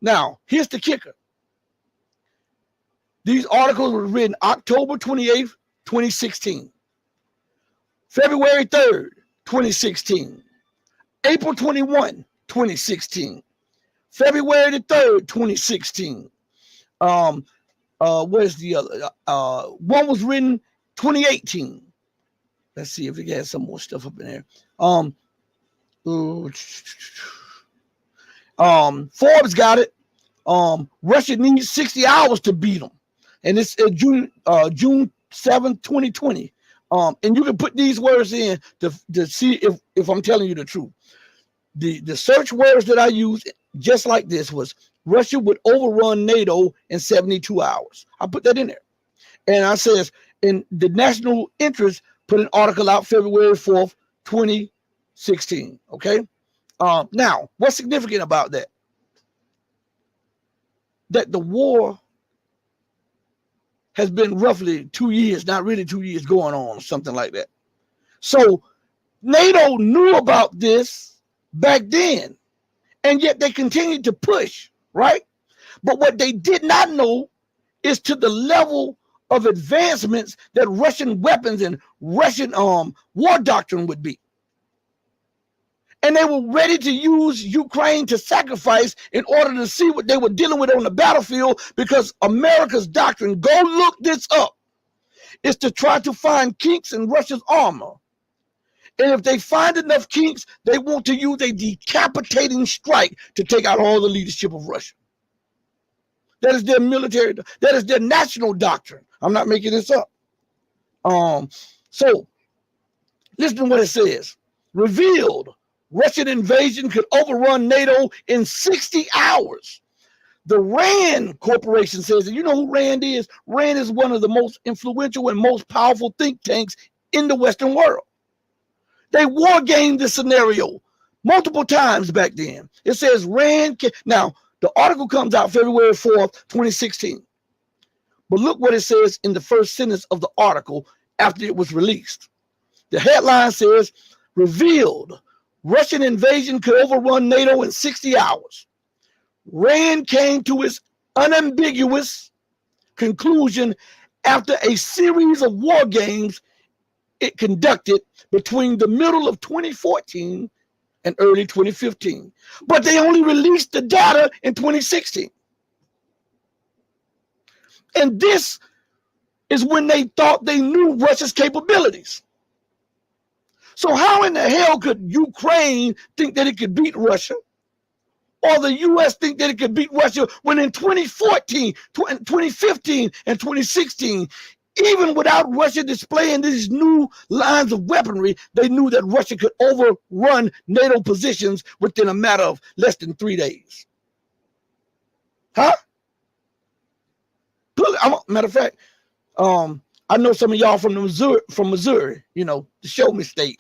Now, here's the kicker. These articles were written October 28th, 2016, February 3rd, 2016, April 21, 2016, February the 3rd, 2016. Where's the other? One was written 2018. Let's see if it has some more stuff up in there. Forbes got it. Russia needs 60 hours to beat them. And it's June 7th, 2020. And you can put these words in to see if I'm telling you the truth. The search words that I used, just like this, was Russia would overrun NATO in 72 hours. I put that in there. And I says, in the National Interest put an article out February 4th, 2016. Okay. Now, what's significant about that? That the war has been roughly 2 years, not really 2 years going on, or something like that. So NATO knew about this back then, and yet they continued to push, right? But what they did not know is to the level of advancements that Russian weapons and Russian war doctrine would be. And they were ready to use Ukraine to sacrifice in order to see what they were dealing with on the battlefield, because America's doctrine, go look this up, is to try to find kinks in Russia's armor. And if they find enough kinks, they want to use a decapitating strike to take out all the leadership of Russia. That is their military, that is their national doctrine. I'm not making this up. So listen to what it says. Revealed Russian invasion could overrun NATO in 60 hours. The RAND Corporation says, and you know who RAND is? RAND is one of the most influential and most powerful think tanks in the Western world. They war gamed this scenario multiple times back then. It says RAND. Now, the article comes out February 4th, 2016. But look what it says in the first sentence of the article after it was released. The headline says, revealed Russian invasion could overrun NATO in 60 hours. RAND came to its unambiguous conclusion after a series of war games it conducted between the middle of 2014 and early 2015. But they only released the data in 2016. And this is when they thought they knew Russia's capabilities. So how in the hell could Ukraine think that it could beat Russia? Or the U.S. think that it could beat Russia when in 2014, 2015, and 2016, even without Russia displaying these new lines of weaponry, they knew that Russia could overrun NATO positions within a matter of less than 3 days. Huh? Matter of fact, I know some of y'all from Missouri, you know, the show me state.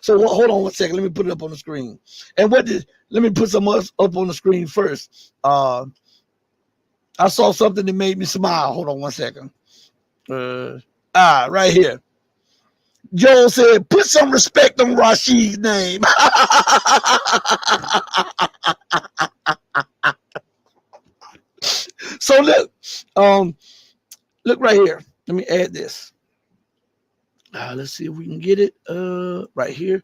So hold on one second. Let me put it up on the screen. And let me put some up on the screen first. I saw something that made me smile. Hold on one second. Right here. Joel said, put some respect on Rashid's name. So look right here. Let me add this. Let's see if we can get it right here.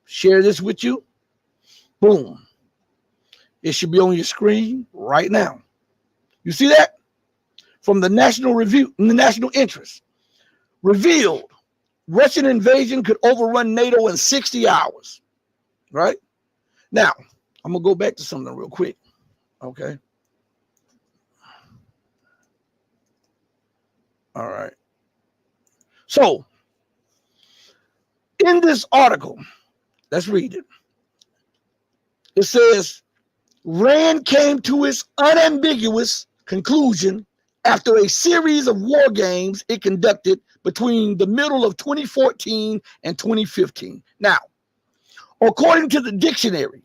Share this with you. Boom. It should be on your screen right now. You see that? From the National Review, the National Interest. Revealed Russian invasion could overrun NATO in 60 hours. Right? Now, I'm going to go back to something real quick. Okay. All right. So, in this article, let's read it. It says, RAND came to its unambiguous conclusion after a series of war games it conducted between the middle of 2014 and 2015. Now, according to the dictionary,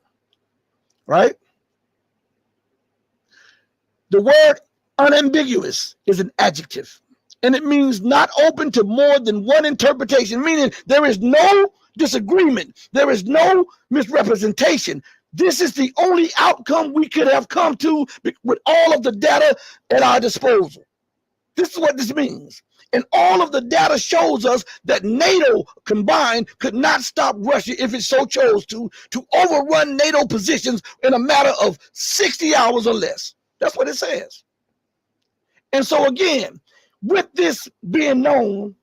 right, the word unambiguous is an adjective. And it means not open to more than one interpretation, meaning there is no disagreement. There is no misrepresentation. This is the only outcome we could have come to with all of the data at our disposal. This is what this means. And all of the data shows us that NATO combined could not stop Russia if it so chose to overrun NATO positions in a matter of 60 hours or less. That's what it says. And so again, with this being known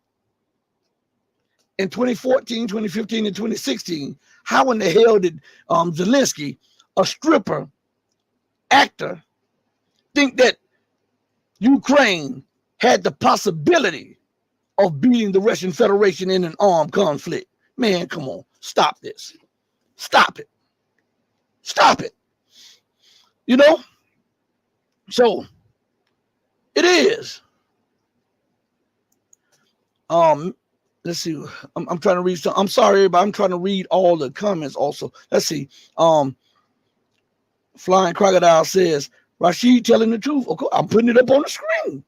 in 2014, 2015, and 2016, how in the hell did Zelensky, a stripper, actor, think that Ukraine had the possibility of beating the Russian Federation in an armed conflict? Man, come on. Stop this. Stop it. Stop it. You know? So, it is. let's see. I'm trying to read some. I'm sorry, everybody. I'm trying to read all the comments also. Let's see. Flying Crocodile says, Rashid telling the truth. Okay, I'm putting it up on the screen.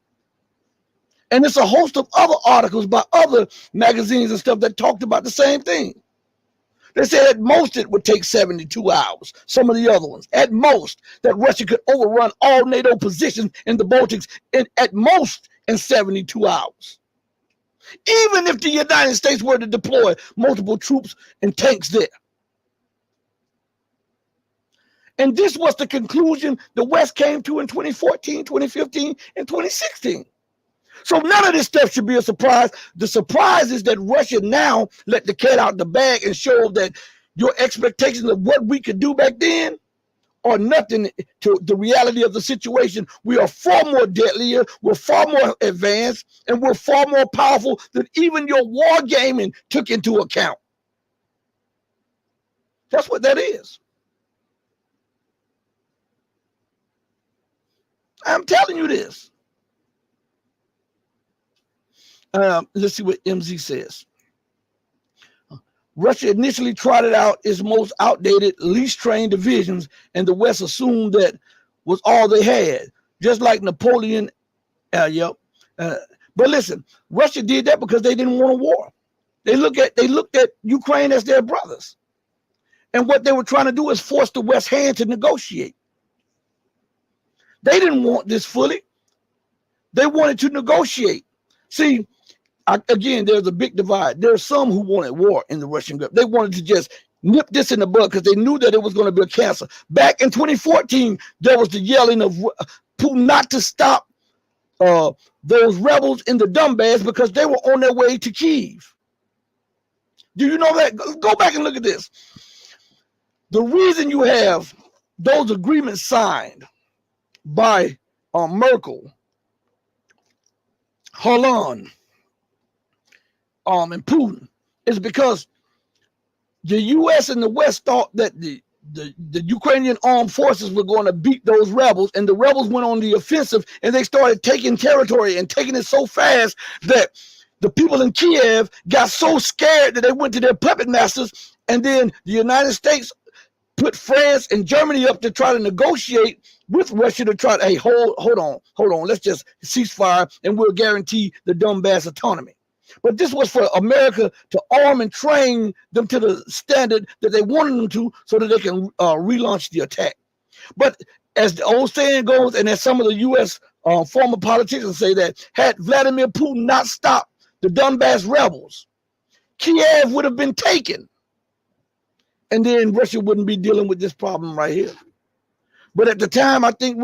And it's a host of other articles by other magazines and stuff that talked about the same thing. They said at most it would take 72 hours. Some of the other ones, at most, that Russia could overrun all NATO positions in the Baltics at most in 72 hours. Even if the United States were to deploy multiple troops and tanks there. And this was the conclusion the West came to in 2014, 2015, and 2016. So none of this stuff should be a surprise. The surprise is that Russia now let the cat out the bag and show that your expectations of what we could do back then are nothing to the reality of the situation. We are far more deadlier, we're far more advanced, and we're far more powerful than even your war gaming took into account. That's what that is. I'm telling you this. Let's see what MZ says. Russia initially trotted out its most outdated, least trained divisions, and the West assumed that was all they had, just like Napoleon. But listen, Russia did that because they didn't want a war. They looked at Ukraine as their brothers, and what they were trying to do is force the West's hand to negotiate. They didn't want this fully. They wanted to negotiate. See. Again, there's a big divide. There are some who wanted war in the Russian Gulf. They wanted to just nip this in the bud because they knew that it was going to be a cancer. Back in 2014, there was the yelling of Putin not to stop those rebels in the Donbass because they were on their way to Kyiv. Do you know that? Go back and look at this. The reason you have those agreements signed by Merkel, Hollande, and Putin is because the U.S. and the West thought that the Ukrainian armed forces were going to beat those rebels, and the rebels went on the offensive, and they started taking territory and taking it so fast that the people in Kiev got so scared that they went to their puppet masters, and then the United States put France and Germany up to try to negotiate with Russia to try to, hey, hold on, let's just cease fire, and we'll guarantee the Donbass autonomy. But this was for America to arm and train them to the standard that they wanted them to so that they can relaunch the attack. But as the old saying goes, and as some of the U.S. Former politicians say, that had Vladimir Putin not stopped the Donbass rebels, Kiev would have been taken. And then Russia wouldn't be dealing with this problem right here. But at the time, I think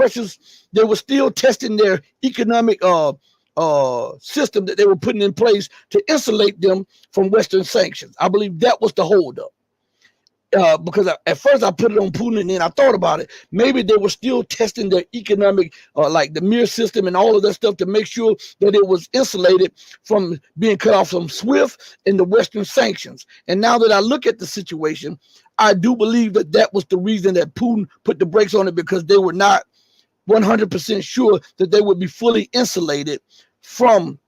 they were still testing their economic system that they were putting in place to insulate them from Western sanctions. I believe that was the holdup. Because at first I put it on Putin, and then I thought about it. Maybe they were still testing their economic, like the Mir system and all of that stuff, to make sure that it was insulated from being cut off from SWIFT and the Western sanctions. And now that I look at the situation, I do believe that that was the reason that Putin put the brakes on it, because they were not 100% sure that they would be fully insulated from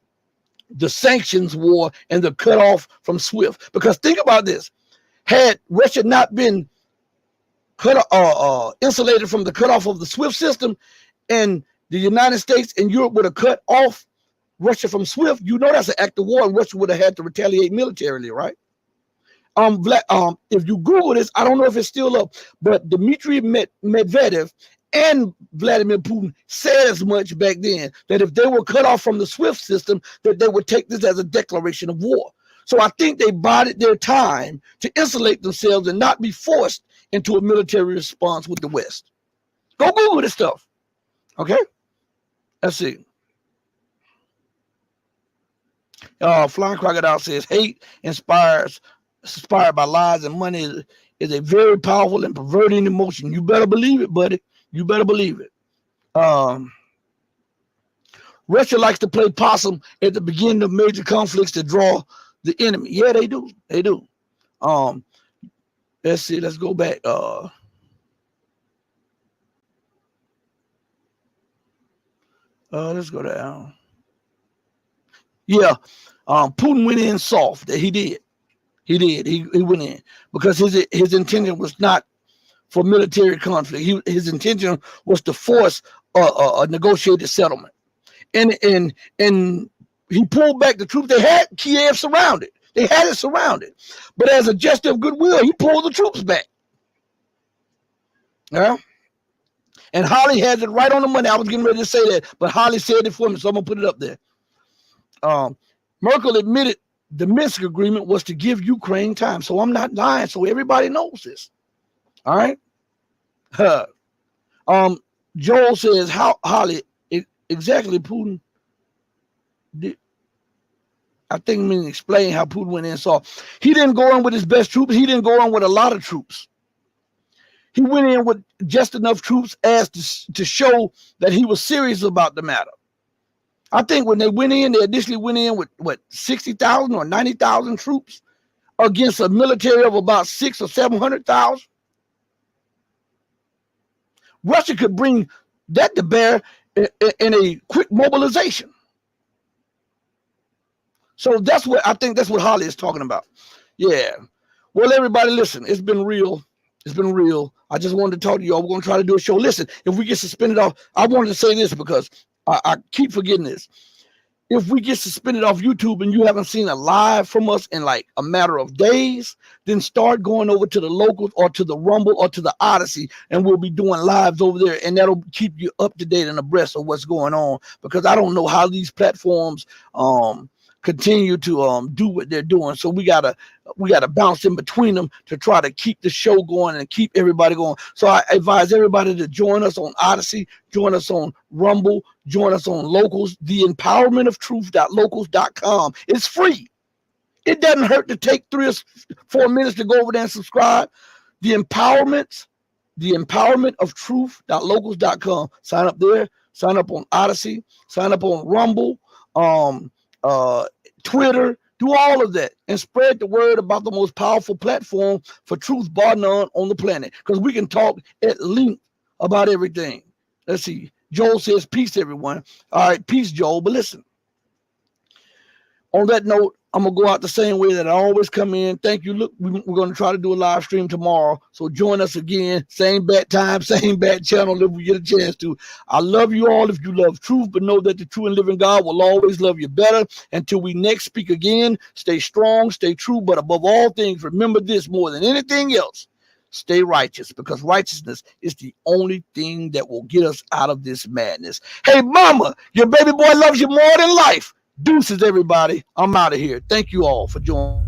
the sanctions war and the cutoff from SWIFT. Because think about this. Had Russia not been insulated from the cutoff of the SWIFT system, and the United States and Europe would have cut off Russia from SWIFT, you know that's an act of war, and Russia would have had to retaliate militarily, right? If you Google this, I don't know if it's still up, but Dmitry Medvedev and Vladimir Putin said as much back then, that if they were cut off from the SWIFT system, that they would take this as a declaration of war. So I think they bided their time to insulate themselves and not be forced into a military response with the West. Go Google this stuff. Okay? Let's see. Flying Crocodile says, hate inspired by lies and money is a very powerful and perverting emotion. You better believe it, buddy. You better believe it. Russia likes to play possum at the beginning of major conflicts to draw the enemy. Yeah, they do. They do. Let's see. Let's go back. Let's go down. Yeah, Putin went in soft. He did. He did. He went in because his intention was not for military conflict. His intention was to force a negotiated settlement. And he pulled back the troops. They had Kiev surrounded. They had it surrounded. But as a gesture of goodwill, he pulled the troops back. Yeah. And Holly has it right on the money. I was getting ready to say that, but Holly said it for me, so I'm gonna put it up there. Merkel admitted the Minsk agreement was to give Ukraine time. So I'm not lying. So everybody knows this. All right. Joel says, how Holly exactly Putin did. I think I'm going to explain how Putin went in. So he didn't go in with his best troops. He didn't go in with a lot of troops. He went in with just enough troops as to show that he was serious about the matter. I think when they went in, they initially went in with, 60,000 or 90,000 troops against a military of about 600,000 or 700,000. Russia could bring that to bear in a quick mobilization. So I think that's what Holly is talking about. Yeah. Well, everybody, listen, it's been real. It's been real. I just wanted to talk to you all. We're going to try to do a show. Listen, if we get suspended off, I wanted to say this because I keep forgetting this. If we get suspended off YouTube and you haven't seen a live from us in like a matter of days, then start going over to the Locals or to the Rumble or to the Odyssey, and we'll be doing lives over there, and that'll keep you up to date and abreast of what's going on, because I don't know how these platforms continue to do what they're doing. So we gotta bounce in between them to try to keep the show going and keep everybody going. So I advise everybody to join us on Odyssey, join us on Rumble, join us on Locals, the empowerment of truth.locals.com. It's free. It doesn't hurt to take 3 or 4 minutes to go over there and subscribe. The empowerment of truth.locals.com. Sign up there, sign up on Odyssey, sign up on Rumble, Twitter, do all of that and spread the word about the most powerful platform for truth bar none on the planet, because we can talk at length about everything. Let's see. Joel says, peace, everyone. All right, peace, Joel. But listen, on that note, I'm going to go out the same way that I always come in. Thank you. Look, we're going to try to do a live stream tomorrow. So join us again. Same bat time, same bat channel if we get a chance to. I love you all if you love truth, but know that the true and living God will always love you better. Until we next speak again, stay strong, stay true, but above all things, remember this more than anything else. Stay righteous, because righteousness is the only thing that will get us out of this madness. Hey, mama, your baby boy loves you more than life. Deuces, everybody. I'm out of here. Thank you all for joining.